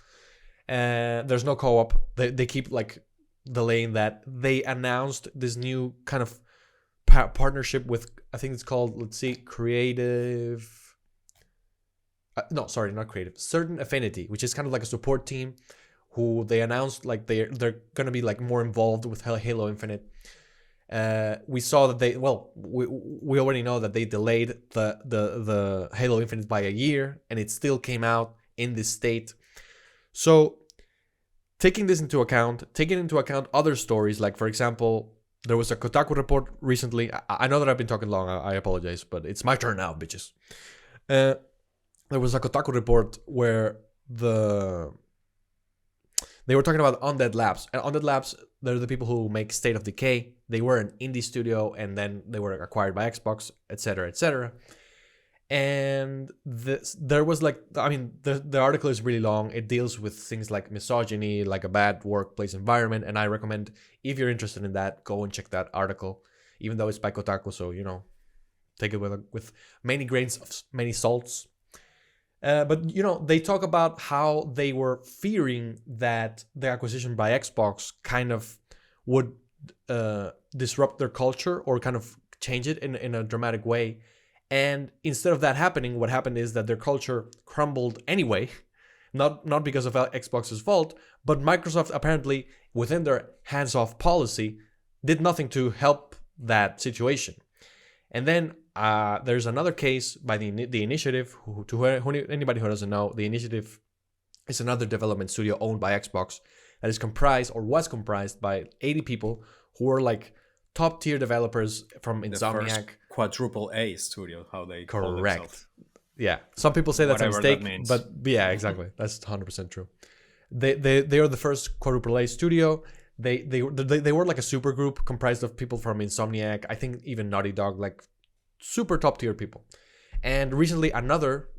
There's no co-op. They keep like delaying that. They announced this new kind of partnership with, I think it's called, Creative... not Creative. Certain Affinity, which is kind of like a support team who they announced like they're going to be like more involved with Halo Infinite. We saw that we already know that they delayed the Halo Infinite by a year, and it still came out in this state. So taking into account other stories, like for example, there was a Kotaku report recently. I know that I've been talking long. I apologize, but it's my turn now, bitches. There was a Kotaku report where they were talking about Undead Labs. And Undead Labs, they're the people who make State of Decay. They were an indie studio, and then they were acquired by Xbox, etc., etc. And there was like, I mean, the article is really long. It deals with things like misogyny, like a bad workplace environment. And I recommend, if you're interested in that, go and check that article, even though it's by Kotaku. So, take it with many grains of many salts. But, they talk about how they were fearing that the acquisition by Xbox kind of would disrupt their culture or kind of change it in a dramatic way. And instead of that happening, what happened is that their culture crumbled anyway, not because of Xbox's fault, but Microsoft apparently, within their hands-off policy, did nothing to help that situation. And then there's another case by the Initiative. Anybody who doesn't know, the Initiative is another development studio owned by Xbox that is was comprised by 80 people who were like top tier developers from Insomniac. The first quadruple A studio, how they call correct. themselves. Yeah, some people say that's Whatever a mistake, that means. but yeah, exactly. That's 100% true. They are the first quadruple A studio. They were like a super group comprised of people from Insomniac. I think even Naughty Dog, like super top tier people. And recently another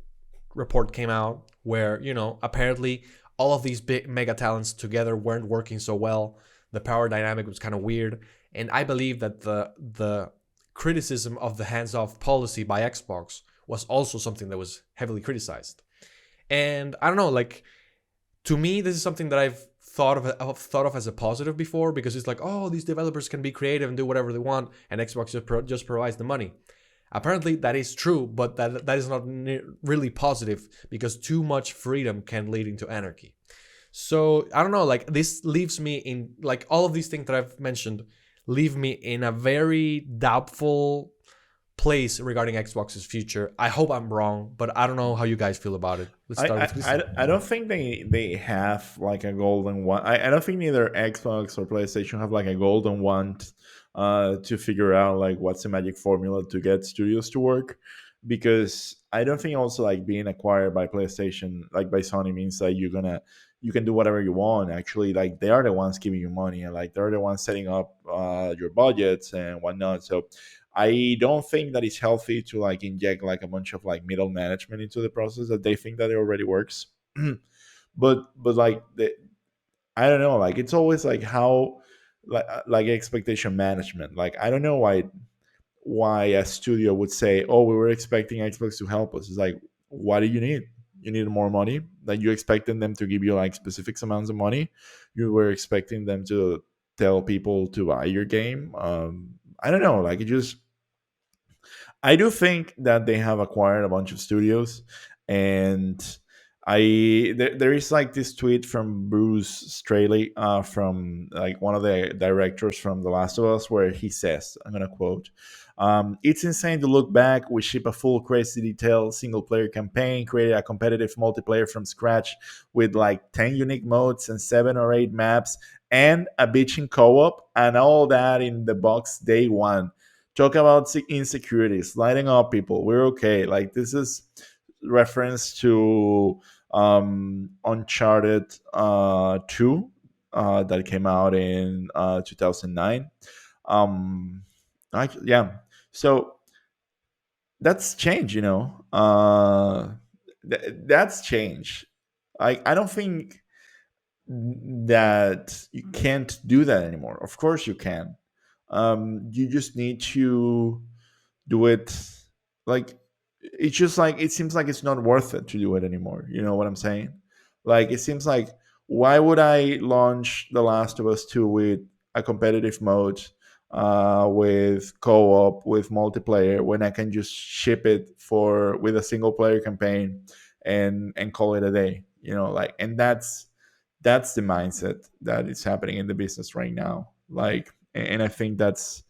report came out where, apparently all of these big mega talents together weren't working so well. The power dynamic was kind of weird. And I believe that the criticism of the hands-off policy by Xbox was also something that was heavily criticized. And I don't know, like, to me, this is something that I've thought of as a positive before, because it's like, oh, these developers can be creative and do whatever they want, and Xbox just provides the money. Apparently, that is true, but that is not really positive, because too much freedom can lead into anarchy. So, I don't know, like, this leaves me in, like, all of these things that I've mentioned leave me in a very doubtful place regarding Xbox's future. I hope I'm wrong, but I don't know how you guys feel about it. Let's start with this. I don't think they have like a golden one. I don't think neither Xbox or PlayStation have like a golden wand to figure out like what's the magic formula to get studios to work. Because I don't think also like being acquired by PlayStation, like by Sony, means that you can do whatever you want. Actually, like they are the ones giving you money, and like they're the ones setting up your budgets and whatnot. So I don't think that it's healthy to like inject like a bunch of like middle management into the process that they think that it already works. But like I don't know, like it's always like how like expectation management. Like I don't know why a studio would say, "Oh, we were expecting Xbox to help us." It's like, what do you need? You need more money. Like you expecting them to give you like specific amounts of money. You were expecting them to tell people to buy your game. I don't know. Like it just I do think that they have acquired a bunch of studios, and there is like this tweet from Bruce Straley, from like one of the directors from The Last of Us, where he says, "I'm gonna quote." It's insane to look back. We ship a full, crazy detailed single player campaign, created a competitive multiplayer from scratch with like 10 unique modes and 7 or 8 maps and a bitching co op, and all that in the box day one. Talk about insecurities, lighting up people. We're okay. Like this is reference to Uncharted 2 that came out in 2009. Um, yeah. So that's change, you know. That's change. I don't think that you can't do that anymore. Of course you can. You just need to do it like it's just like it seems like it's not worth it to do it anymore. You know what I'm saying? Like it seems like why would I launch The Last of Us 2 with a competitive mode, with co-op, with multiplayer, when I can just ship it for with a single player campaign and call it a day? You know, like and that's the mindset that is happening in the business right now. Like and I think that's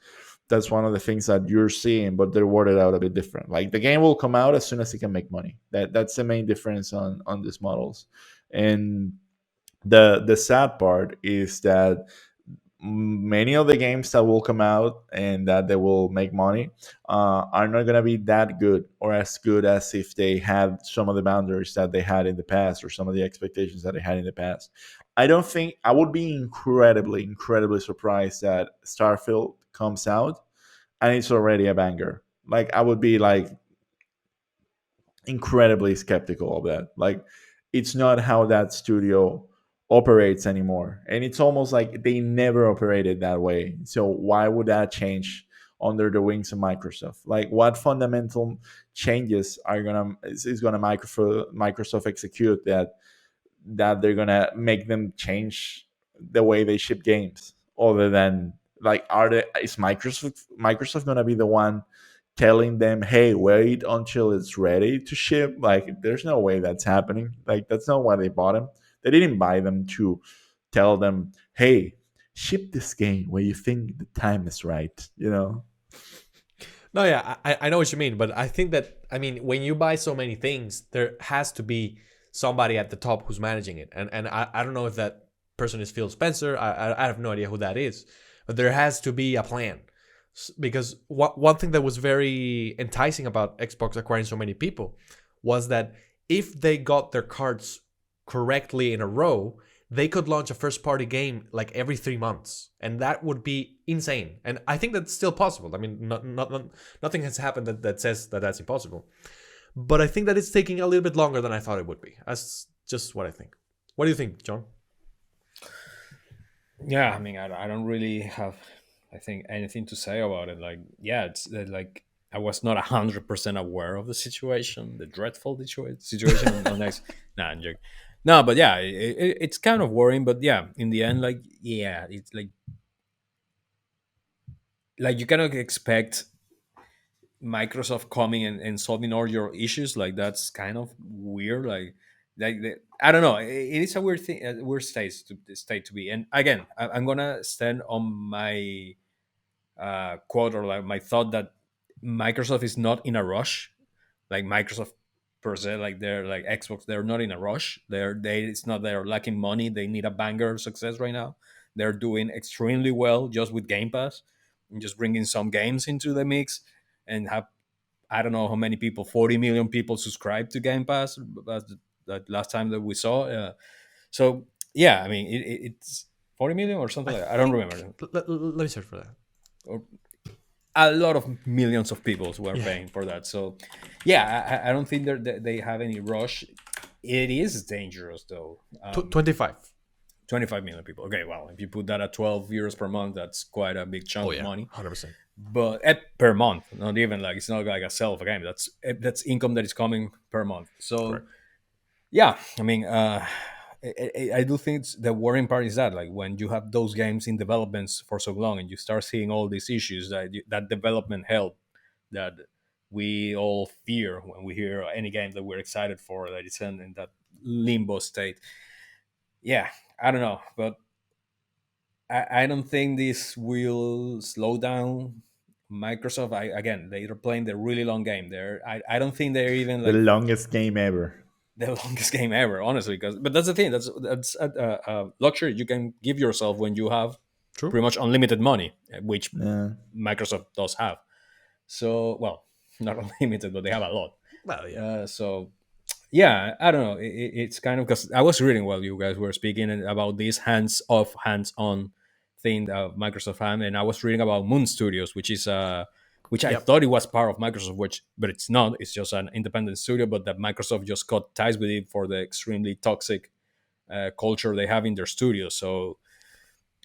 one of the things that you're seeing, but they're worded out a bit different. Like the game will come out as soon as it can make money. That's the main difference on these models. And the sad part is that many of the games that will come out and that they will make money are not going to be that good or as good as if they had some of the boundaries that they had in the past or some of the expectations that they had in the past. I don't think I would be incredibly surprised that Starfield comes out and it's already a banger. Like I would be like incredibly skeptical of that. Like it's not how that studio operates anymore. And it's almost like they never operated that way. So why would that change under the wings of Microsoft? Like what fundamental changes are gonna Microsoft execute that they're gonna make them change the way they ship games other than like is Microsoft gonna be the one telling them, hey, wait until it's ready to ship? Like there's no way that's happening. Like that's not why they bought them. They didn't buy them to tell them, hey, ship this game where you think the time is right, you know. No, yeah, I know what you mean, but I think that I mean when you buy so many things, there has to be somebody at the top who's managing it, and I don't know if that person is Phil Spencer. I have no idea who that is, but there has to be a plan, because one thing that was very enticing about Xbox acquiring so many people was that if they got their cards correctly in a row, they could launch a first party game like every 3 months, and that would be insane. And I think that's still possible. I mean, nothing has happened that says that that's impossible, but I think that it's taking a little bit longer than I thought it would be. That's just what I think. What do you think, John? Yeah, I mean, I don't really have, I think, anything to say about it. Like, yeah, it's like I was not 100% aware of the situation, the dreadful situation on next. Nah, I'm joking. No, but yeah, it's kind of worrying. But yeah, in the end, like, yeah, it's like you cannot expect Microsoft coming and solving all your issues. Like that's kind of weird. I don't know. It is a weird thing, a weird state to be. And again, I'm gonna stand on my quote or like my thought that Microsoft is not in a rush. Like Microsoft per se, like they're like Xbox, they're not in a rush. It's not they're lacking money. They need a banger success right now. They're doing extremely well just with Game Pass and just bringing some games into the mix and have I don't know how many people, 40 million people subscribe to Game Pass. That's that last time that we saw. So yeah, I mean it's 40 million or something I like that. I don't think remember. let me search for that. Or a lot of millions of people who are Yeah. paying for that. So yeah, I don't think they have any rush. It is dangerous though. 25. 25 million people. Okay, well, if you put that at 12 euros per month, that's quite a big chunk Oh of yeah, money. 100%. But per month, not even like it's not like a sell of a game. That's income that is coming per month. So Correct. yeah, I mean, I do think the worrying part is that like when you have those games in developments for so long and you start seeing all these issues that development hell that we all fear when we hear any game that we're excited for that is in that limbo state. Yeah, I don't know, but I don't think this will slow down Microsoft. Again, they're playing the really long game. I don't think they're even The like longest game ever. the longest game ever, honestly. Because but that's the thing. That's a luxury you can give yourself when you have True. pretty much unlimited money, which Yeah. Microsoft does have. So well, not unlimited, but they have a lot. Well, yeah. So yeah, I don't know. It's kind of because I was reading while you guys were speaking about this hands off, hands on thing that Microsoft had, and I was reading about Moon Studios, which I Yep. thought it was part of Microsoft, which but it's not. It's just an independent studio, but that Microsoft just cut ties with it for the extremely toxic culture they have in their studio. So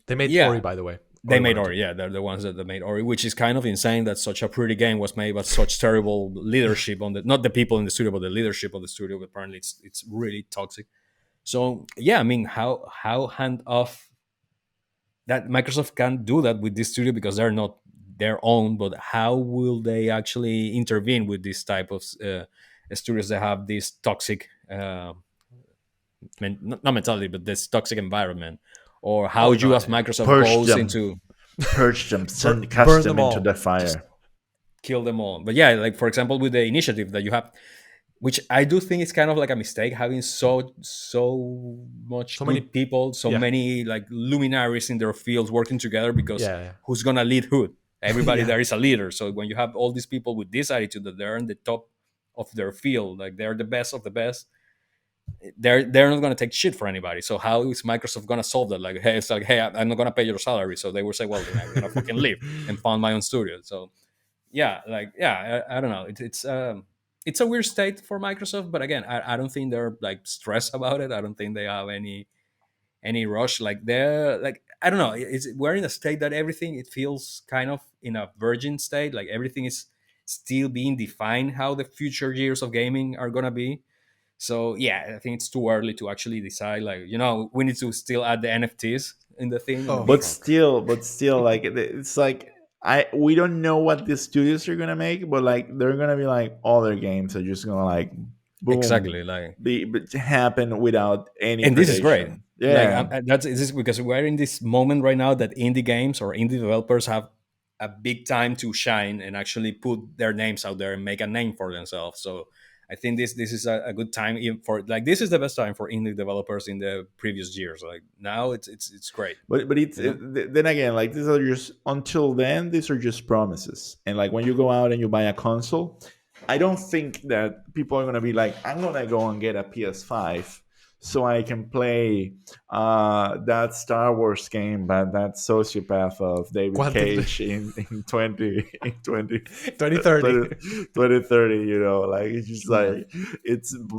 They made yeah, Ori, by the way. they Ori made 1 and Ori, 2. yeah. They're the ones that made Ori, which is kind of insane that such a pretty game was made, but such terrible leadership on the not the people in the studio, but the leadership of the studio. But apparently, it's really toxic. So yeah, I mean, how hand off that Microsoft can't do that with this studio because they're not their own. But how will they actually intervene with this type of studios that have this toxic, not mentality, but this toxic environment? Or how Oh you no, as Microsoft Purge goes them. into Purge them. Send, cast burn them them into the all. just fire. kill them all. But yeah, like for example, with the initiative that you have, which I do think is kind of like a mistake having so much So many. good people, so Yeah. many like luminaries in their fields working together. Because Yeah. who's gonna lead who? Everybody Yeah. there is a leader. So when you have all these people with this attitude that they're in the top of their field, like they're the best of the best, they're not gonna take shit for anybody. So how is Microsoft gonna solve that? Like, hey, it's like, hey, I'm not gonna pay your salary. So they will say, well, then I'm gonna fucking leave and found my own studio. So yeah, like yeah, I don't know. It's a weird state for Microsoft, but again, I don't think they're like stressed about it. I don't think they have any rush. Like they're like I don't know. We're in a state that everything it feels kind of in a virgin state. Like everything is still being defined how the future years of gaming are gonna be. So yeah, I think it's too early to actually decide. Like we need to still add the NFTs in the thing on the Oh But big. fuck. still, like it's like we don't know what the studios are gonna make, but like they're gonna be like all their games are just gonna like boom Exactly, like but happen without any and this is great. predation. Like Yeah. that's this is because we're in this moment right now that indie games or indie developers have a big time to shine and actually put their names out there and make a name for themselves. So I think this is a good time for like this is the best time for indie developers in the previous years. Like now it's great, But you know. then again, like these are just until then these are just promises. And like when you go out and you buy a console, I don't think that people are gonna be like, I'm gonna go and get a PS5 so I can play that Star Wars game by that sociopath of David Quantum Cage in 20 in 20 2030. 2030. You know, like it's just Yeah. like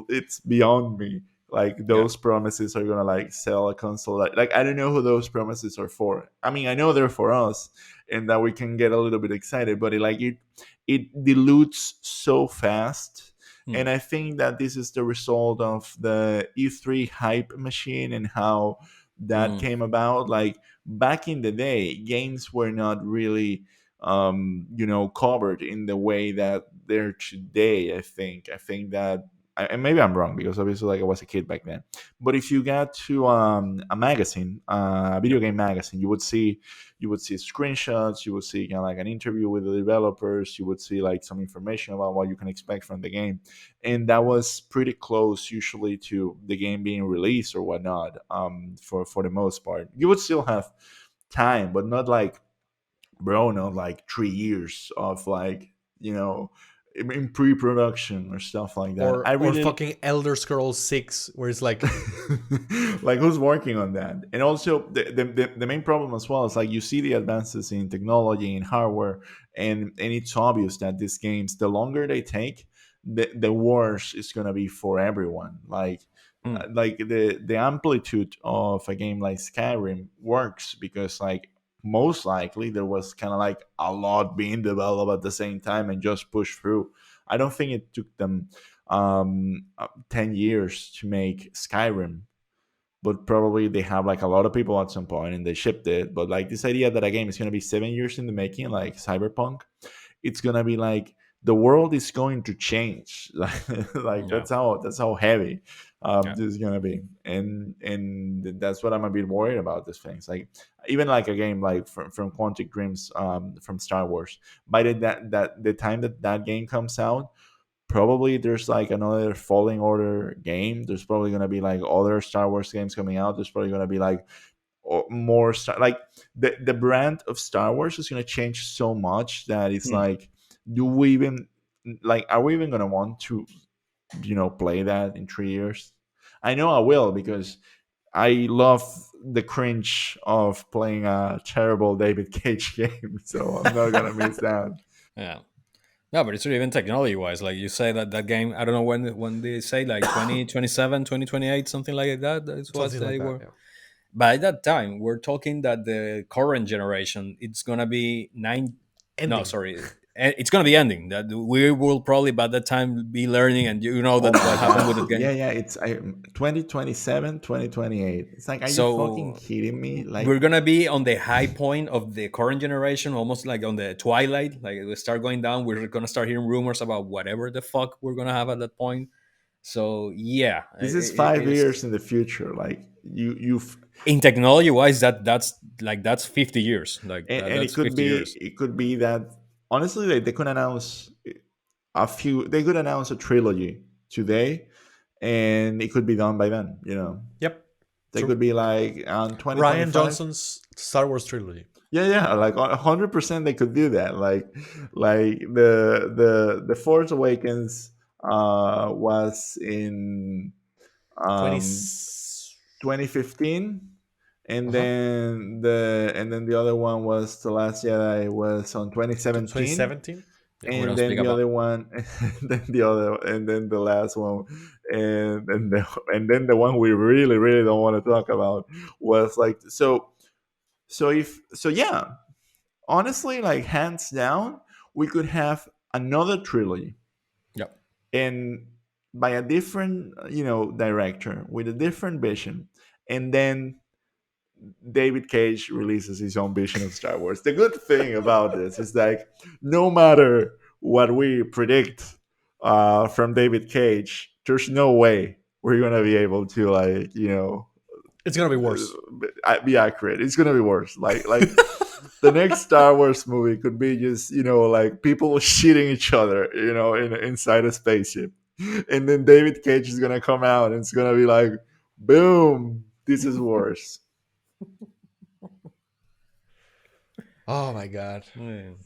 it's beyond me. Like Yeah. those promises are gonna like sell a console. Like I don't know who those promises are for. I mean, I know they're for us, and that we can get a little bit excited. But it dilutes so fast, Hmm. and I think that this is the result of the E3 hype machine and how that Hmm. came about. Like back in the day, games were not really covered in the way that they're today. I think that and maybe I'm wrong because obviously like I was a kid back then. But if you got to a magazine, a video Yep. game magazine, you would see screenshots, you would see kind of like an interview with the developers, you would see like some information about what you can expect from the game, and that was pretty close usually to the game being released or whatnot. For the most part, you would still have time, but not like bro, not like 3 years of like you know in pre-production or stuff like that. I or really fucking Elder Scrolls 6, where it's like, like who's working on that. And also the main problem as well is like you see the advances in technology and hardware, and it's obvious that these games, the longer they take, the worse it's going to be for everyone. Hmm. Like the amplitude of a game like Skyrim works because like most likely there was kind of like a lot being developed at the same time and just pushed through. I don't think it took them 10 years to make Skyrim, but probably they have like a lot of people at some point and they shipped it. But like this idea that a game is going to be 7 years in the making, like Cyberpunk, it's going to be like the world is going to change. Like Yeah. that's how heavy Yeah. this is going to be. And that's what I'm a bit worried about these things. Like even like a game like from Quantic Dreams, from Star Wars, by that the time that game comes out, probably there's like another Falling Order game. There's probably gonna be like other Star Wars games coming out. There's probably gonna be like more like the brand of Star Wars is gonna change so much that it's Hmm. like, do we even like are we even gonna want to play that in 3 years? I know I will because I love the cringe of playing a terrible David Cage game, so I'm not gonna miss that. Yeah. No, but it's really even technology wise. Like you say that game, I don't know when they say like 2027, 2028, something like that. That's what something like they that. were. Yeah. By that time, we're talking that the current generation, it's gonna be nine. No, Ending. sorry, it's gonna be ending. That we will probably by that time be learning, and you know Oh that my what happened with the god. game. Yeah, it's 2027, 2028. It's like, are you fucking So kidding me? we're Like, gonna be on the high point of the current generation, almost like on the twilight. Like we start going down, we're gonna start hearing rumors about whatever the fuck we're gonna have at that point. So yeah, this is 5 it is years in the future. Like you've in technology wise that's 50 years. Like and that's 50 years. it could be that honestly they could announce they could announce a trilogy today and it could be done by then. Yep. They True. could be like on Ryan 2025. Johnson's Star Wars trilogy. Yeah, like 100% they could do that. Like the Force Awakens was in 20. um 2015, and Uh-huh. then the other one was The Last Jedi was on 2017, 2017. Yeah. We're and gonna then speak the about other one and then the last one, and then the one we really really don't want to talk about was like yeah, honestly, like hands down, we could have another trilogy, yeah. and by a different director with a different vision, and then David Cage releases his own vision of Star Wars. The good thing about this is like no matter what we predict from David Cage, there's no way we're gonna be able to like It's gonna be worse. be accurate. It's gonna be worse. Like the next Star Wars movie could be just like people shitting each other, inside a spaceship, and then David Cage is gonna come out and it's gonna be like, boom, this is worse. Oh my god. Mm.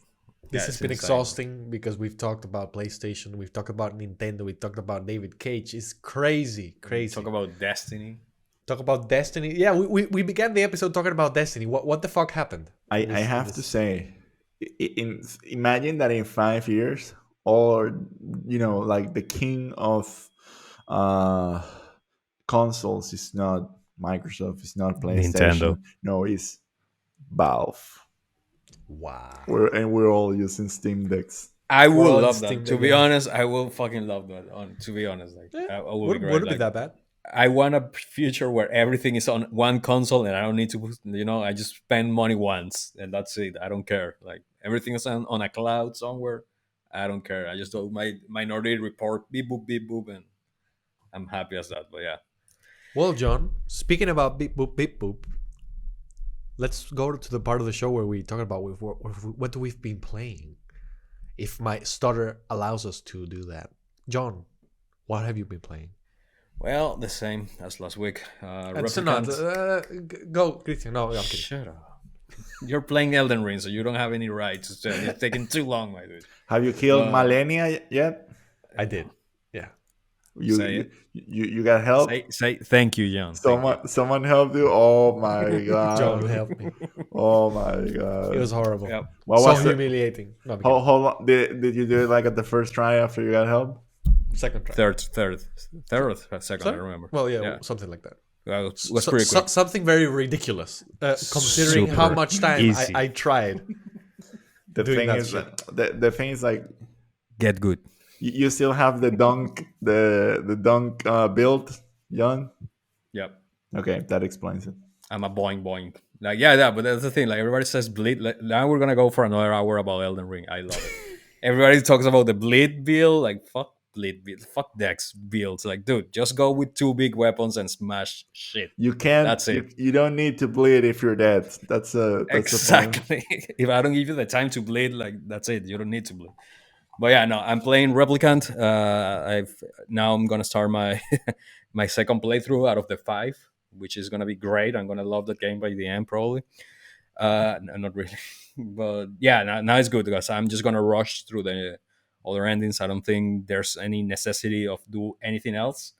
This Yeah, has it's been insane. exhausting because we've talked about PlayStation, we've talked about Nintendo, we've talked about David Cage. It's crazy, Talk crazy. about Destiny. Talk about Destiny. Yeah, we began the episode talking about Destiny. What the fuck happened I, in I this in have to this say, imagine that in 5 years, or like the king of uh, consoles is not Microsoft, it's not Nintendo. PlayStation, no, it's Valve. Wow. We're all using Steam Decks. I We're will all in love Steam that. To Deck, be yeah. honest, I will fucking love that. To be honest, like Yeah. I will be great. Wouldn't be Like that bad. I want a future where everything is on one console and I don't need to, I just spend money once and that's it. I don't care. Like everything is on a cloud somewhere. I don't care. I just do my Minority Report, beep boop, and I'm happy as that. But yeah, Well, John, speaking about beep boop, let's go to the part of the show where we talk about what we've been playing. If my stutter allows us to do that. John, what have you been playing? well, the same as last week. And so not Replicant. go, Christian. No, I'm kidding. Shut up. You're playing Elden Ring, so you don't have any right to say it's taking too long, my dude. Have you killed But Malenia yet? I did. Yeah. You say you it. you got help? Say thank you, John. Thank you. Someone helped you? Oh my John god! helped me. Oh my It was god! horrible. Yep. What So was So it? humiliating. No, I'm kidding. How long did you do it? Like at the first try after you got help? Second try. third or second, I Sorry? don't remember. Well, yeah, Yeah, something like that. was pretty quick. Something very ridiculous, considering how Super much time easy. I tried The doing thing that is, shit. the thing is like Get good. you still have the dunk build, Jan. Yep. Okay, that explains it. I'm a boing boing. Like yeah, but that's the thing. Like everybody says bleed. Like, now we're gonna go for another hour about Elden Ring. I love it. Everybody talks about the bleed build. Like fuck bleed build. Fuck Dex builds. Like dude, just go with two big weapons and smash shit. You can't. That's it. You don't need to bleed if you're dead. That's the point. Exactly. If I don't give you the time to bleed, like that's it. You don't need to bleed. But yeah, no, I'm playing Replicant. I'm gonna start my my second playthrough out of the five, which is gonna be great. I'm gonna love that game by the end, probably. Not really, but yeah, now it's good because I'm just gonna rush through the other endings. I don't think there's any necessity of do anything else,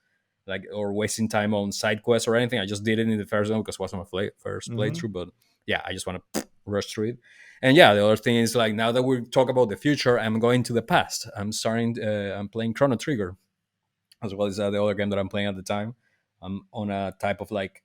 like or wasting time on side quests or anything. I just did it in the first one because it was my first Hmm. playthrough. But yeah, I just want to rush through it. And yeah, the other thing is like now that we talk about the future, I'm going to the past. I'm playing Chrono Trigger as well as the other game that I'm playing at the time. I'm on a type of like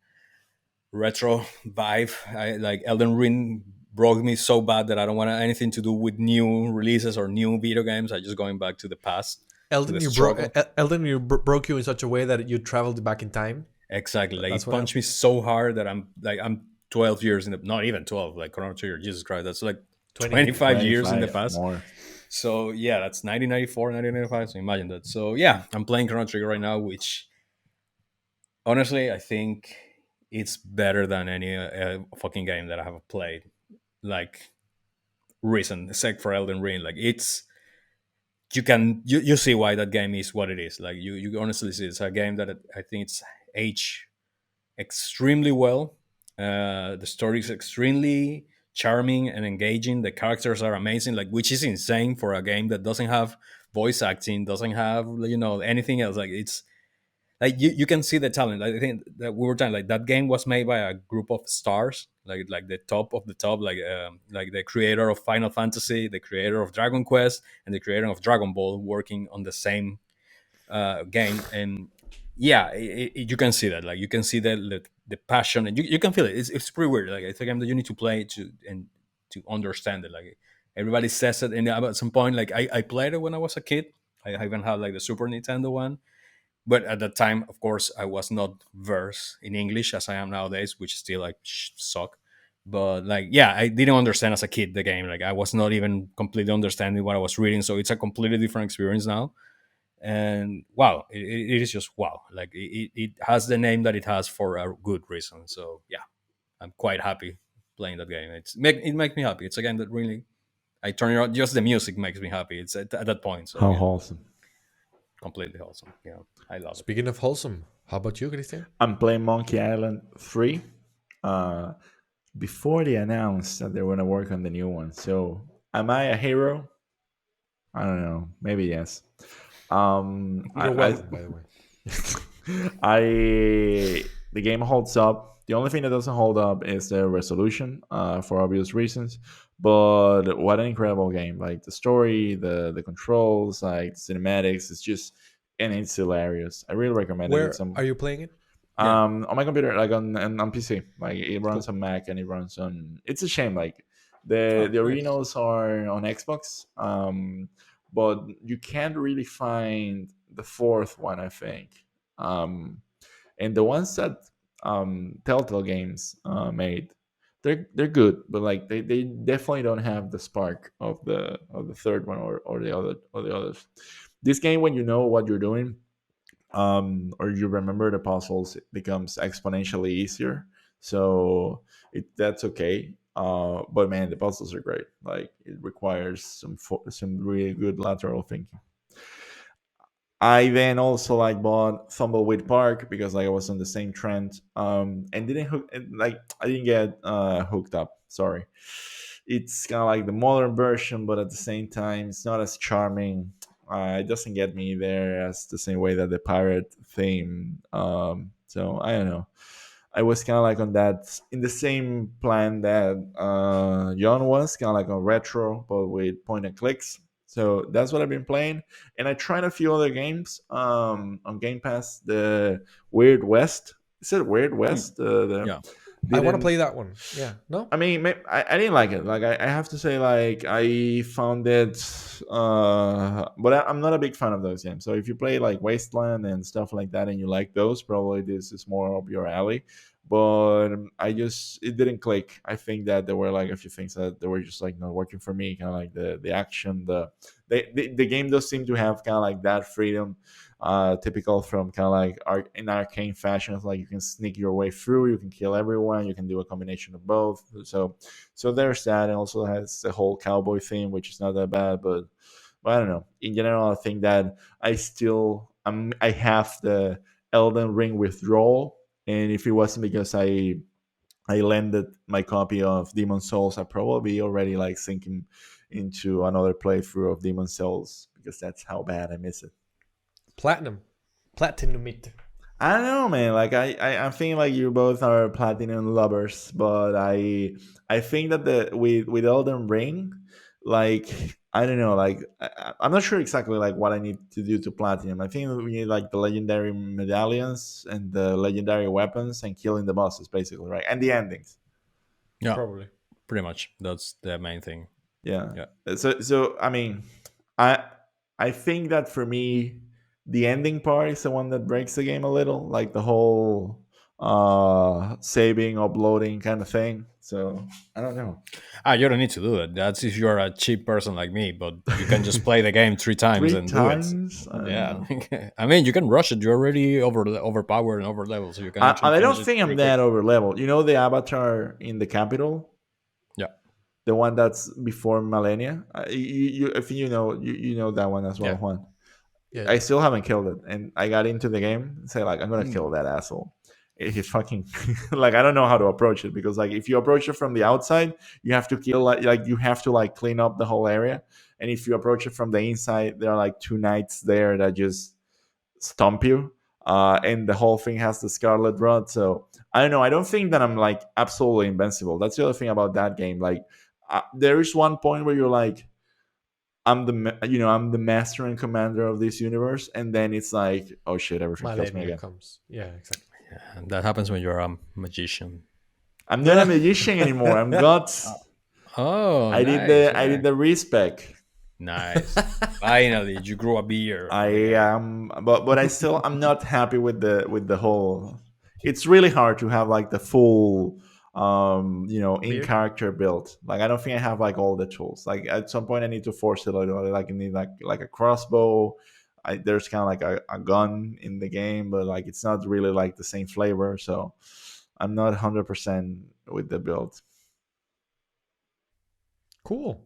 retro vibe. I like Elden Ring broke me so bad that I don't want anything to do with new releases or new video games. I just going back to the past, to the struggle. Elden Ring broke you in such a way that you traveled back in time. Exactly. Like That's it what punched me happened. so hard that I'm 12 years in the not even 12 like Chrono Trigger. Jesus Christ, that's like 20. 25 years in the 25 past. more. So yeah, that's 1994, 1995. So imagine that. So yeah, I'm playing Chrono Trigger right now, which honestly I think it's better than any fucking game that I have played. Like recent, except for Elden Ring. Like it's you see why that game is what it is. Like you honestly see it's a game that I think it's aged extremely well. The story is extremely charming and engaging. The characters are amazing, like which is insane for a game that doesn't have voice acting, doesn't have anything else. Like it's like you can see the talent. Like, I think that we were talking like that game was made by a group of stars, like the top of the top, like the creator of Final Fantasy, the creator of Dragon Quest, and the creator of Dragon Ball working on the same game. And yeah, you can see that. Like you can see the passion, and you can feel it. It's pretty weird. Like it's a game that you need to play to understand it. Like everybody says it, and at some point, like I played it when I was a kid. I even had like the Super Nintendo one, but at that time, of course, I was not versed in English as I am nowadays, which still like suck. But like, yeah, I didn't understand as a kid the game. Like I was not even completely understanding what I was reading, so it's a completely different experience now. And wow, it is just wow. Like it has the name that it has for a good reason. So yeah, I'm quite happy playing that game. It makes me happy. It's a game that really I turn it on. Just the music makes me happy. It's at that point. So How yeah, wholesome. completely awesome. Yeah, I love it. Speaking of wholesome, how about you, Christian? I'm playing Monkey Island 3. Uh, before they announced that they were gonna work on the new one. So, am I a hero? I don't know. Maybe yes. You're welcome, by the way. I the game holds up. The only thing that doesn't hold up is the resolution, for obvious reasons. But what an incredible game! Like the story, the controls, like cinematics. It's just and it's hilarious. I really recommend it. It's Where some are you playing it? Yeah, on my computer, like on PC. Like it runs cool. on Mac and it runs on. It's a shame. Like the Oh, nice. originals are on Xbox, but you can't really find the fourth one. I think, and the ones that Telltale Games made, they're good, but like they definitely don't have the spark of the third one or the others. This game, when you know what you're doing, or you remember the puzzles, it becomes exponentially easier. So that's okay. But man, the puzzles are great. Like it requires some really good lateral thinking. I then also like bought Thumbleweed Park because like I was on the same trend, and didn't hook and, like I didn't get hooked up. Sorry, it's kind of like the modern version, but at the same time, it's not as charming. It doesn't get me there as the same way that the pirate theme. So I don't know. I was kind of like on that in the same plan that John was, kind of like on retro, but with point and clicks. So that's what I've been playing, and I tried a few other games on Game Pass. The Weird West, is it Weird Hmm. West? The Yeah. I want to didn't play that one. Yeah. No. I mean, I didn't like it. Like I have to say, like I found it, but I'm not a big fan of those games. So if you play like Wasteland and stuff like that, and you like those, probably this is more up your alley. But I just it didn't click. I think that there were like a few things that they were just like not working for me. Kind of like the action, the game does seem to have kind of like that freedom, typical from kind of like in arcane fashion. It's like you can sneak your way through, you can kill everyone, you can do a combination of both. So there's that, and also has the whole cowboy theme, which is not that bad. But I don't know. In general, I think that I have the Elden Ring withdrawal, and if it wasn't because I landed my copy of Demon Souls, I probably already like sinking into another playthrough of Demon Souls because that's how bad I miss it. Platinum. Platinum it. I don't know, man. Like I think like you both are platinum lovers, but I think that the with Elden Ring, like I don't know, like I'm not sure exactly like what I need to do to platinum. I think we need like the legendary medallions and the legendary weapons and killing the bosses, basically, right? And the endings. Yeah. Probably. Pretty much. That's the main thing. Yeah. Yeah. So I mean, I I think that for me, the ending part is the one that breaks the game a little, like the whole saving, uploading kind of thing. So I don't know. Ah, you don't need to do it. That's if you're a cheap person like me, but you can just play the game 3 times Three and do it. times? I don't Yeah. know. I mean, you can rush it. You're already overpowered and over level, so you can actually I don't finish it think I'm pretty quick. that over level. You know the avatar in the capital, Yeah. the one that's before Millennia. I think you know that one as well, Yeah. Juan. Yeah. I still haven't killed it, and I got into the game and say like I'm gonna Hmm. kill that asshole. He's fucking like I don't know how to approach it because like if you approach it from the outside, you have to kill like you have to like clean up the whole area, and if you approach it from the inside, there are like two knights there that just stomp you, and the whole thing has the scarlet rod. So I don't know. I don't think that I'm like absolutely invincible. That's the other thing about that game. Like there is one point where you're like I'm the master and commander of this universe, and then it's like, oh shit, everything kills me Millennia again. comes. Yeah, exactly. And that happens when you're a magician. I'm not a magician anymore. I'm gods. Oh, I nice. did the respec. Nice. Finally, you grew a beard. I Okay. am, but I still I'm not happy with the whole. It's really hard to have like the full in Beard. character build. Like I don't think I have like all the tools. Like at some point I need to force it a little. Like I need like a crossbow. There's kind of like a gun in the game, but like it's not really like the same flavor. So I'm not 100% with the build. Cool.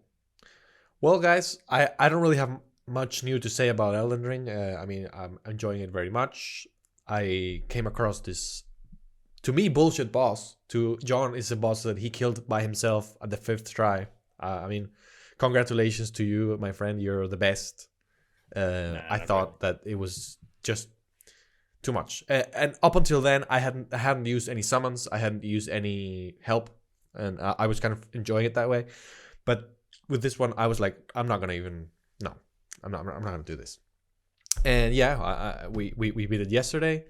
Well, guys, I don't really have much new to say about Elden Ring. I mean, I'm enjoying it very much. I came across this, to me, bullshit boss. To John, is a boss that he killed by himself at the fifth try. I mean, congratulations to you, my friend. You're the best. I Not really. thought that it was just too much. And up until then, I hadn't used any summons. I hadn't used any help, and I was kind of enjoying it that way. But with this one, I was like, I'm not gonna even. No, I'm not gonna do this. And yeah, we beat it yesterday.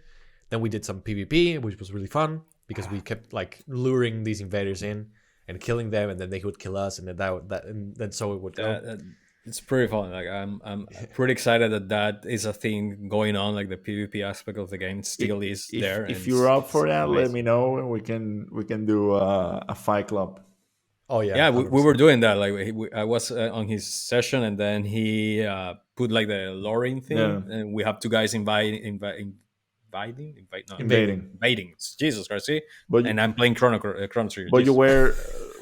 Then we did some PvP, which was really fun because we kept like luring these invaders in and killing them, and then they would kill us, and then and then so it would go. It's pretty fun. Like I'm pretty excited that that is a thing going on. Like the PvP aspect of the game still is there, and If you're up it's for that, let amazing. me know and we can do a fight club. Oh yeah, Yeah, we were 100%. doing that. Like I was on his session, and then he put like the luring Yeah, thing, and we have two guys inviting, no, Invading. invading. invading. Jesus Christ, see? But And I'm playing Chrono Trigger. but you Jesus. were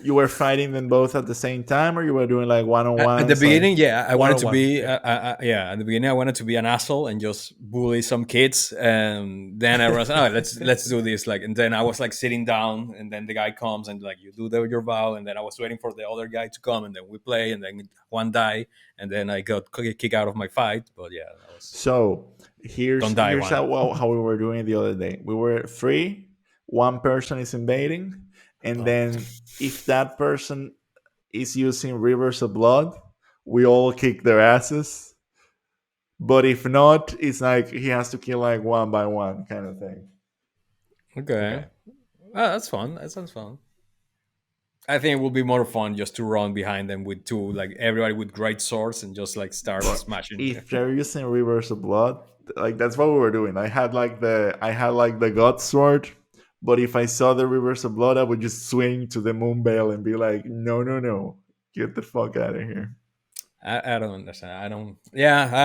you were fighting them both at the same time, or you were doing like one on one? At the beginning, yeah, I wanted to One-on-one, be, yeah. At the beginning, I wanted to be an asshole and just bully some kids, and then I was, oh, let's do this, like, and then I was like sitting down, and then the guy comes and like, you do your vow, and then I was waiting for the other guy to come, and then we play, and then one die, and then I got kicked out of my fight, but yeah, that was. So here's Don't die, how we were doing it the other day. We were three. One person is invading, and then if that person is using rivers of blood, we all kick their asses. But if not, it's like he has to kill like one by one kind of thing. Okay. Oh, that's fun. That sounds fun. I think it will be more fun just to run behind them with two, like everybody with great swords and just like start smashing. If they're using rivers of blood, like that's what we were doing. I had like the god sword, but if I saw the rivers of blood, I would just swing to the moon veil and be like, no, get the fuck out of here. I don't understand. I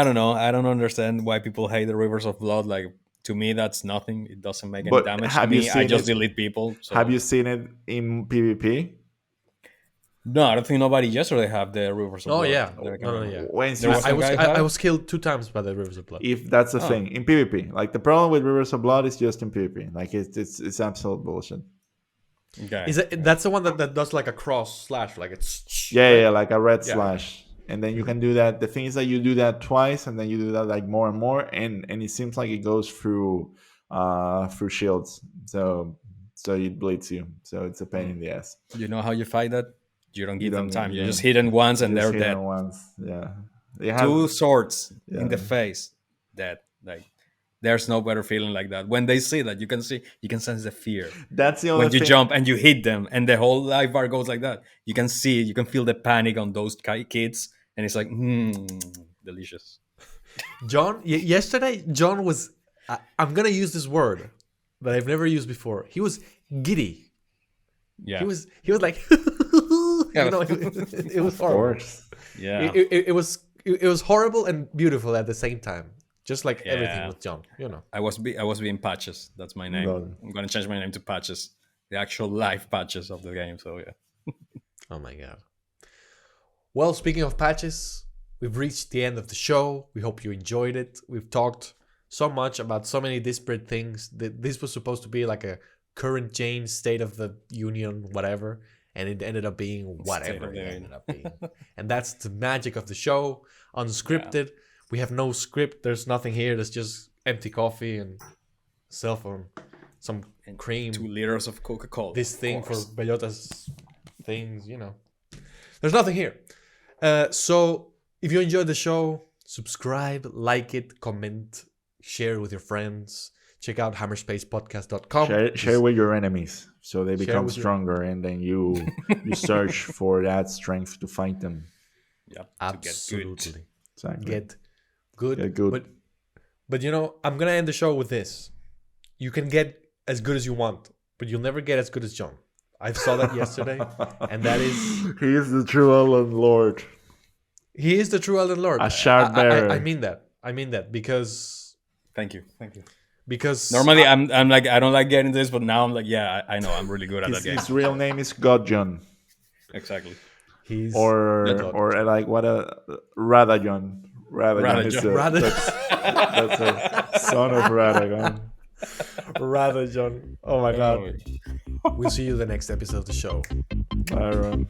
don't know. I don't understand why people hate the rivers of blood. Like, to me, that's nothing. It doesn't make any But damage to have you me. I seen just it- delete people. So. Have you seen it in PvP? No, I don't think nobody yesterday have the rivers of Oh blood. yeah, that I can no, remember. yeah. When There was I some was guy I was killed 2 times by the rivers of blood. if that's the Oh. thing in PvP, like the problem with rivers of blood is just in PvP. Like it's absolute bullshit. Okay. Is it that's the one that does like a cross slash, like it's Yeah, like a red Yeah. slash, and then you can do that. The thing is that you do that twice, and then you do that like more and more, and it seems like it goes through shields, so it bleeds you. So it's a pain in the ass. You know how you fight that? You don't give them don't- time. You yeah. just hit them once and Just they're hit dead. them once. Yeah, they have, 2 swords Yeah. in the face, dead. Like, there's no better feeling like that. When they see that, you can sense the fear. That's the only When you thing. jump and you hit them, and the whole life bar goes like that, you can see, you can feel the panic on those kids, and it's like, delicious. John. Yesterday, John was. I'm gonna use this word that I've never used before. He was giddy. Yeah, He was like, you know, it was Of horrible. course. yeah. It was horrible and beautiful at the same time. Just like everything Yeah. with John, you know. I was being Patches. That's my name. Lol. I'm gonna change my name to Patches, the actual live Patches of the game. So yeah. Oh my god. Well, speaking of patches, we've reached the end of the show. We hope you enjoyed it. We've talked so much about so many disparate things. This was supposed to be like a current Jane state of the union, whatever, and it ended up being whatever of the it Union. ended up being. And that's the magic of the show. Unscripted. We have no script. There's nothing here. There's just empty coffee and cell phone, some cream. 2 liters of Coca-Cola. This of thing for course. Bellota's things, you know. There's nothing here. So if you enjoyed the show, subscribe, like it, comment, share it with your friends. Check out hammerspacepodcast.com. Share with your enemies so they become with your- stronger, and then you search for that strength to fight them. Yeah, Absolutely. Exactly. Get good. Get good. But you know, I'm gonna end the show with this. You can get as good as you want, but you'll never get as good as John. I saw that yesterday, and that is He is the true Elden Lord. he is the true Elden Lord. A shard bearer. I mean that. I mean that because Thank you. normally Normally, I'm like, I don't like getting this, but now I'm like, yeah, I know, I'm really good at that game. His real name is Godjon, Exactly. he's or like what a Radagon. Radagon is Radagon. that's a son of Radagon. rather John. Oh my god. We'll see you the next episode of the show. Byron.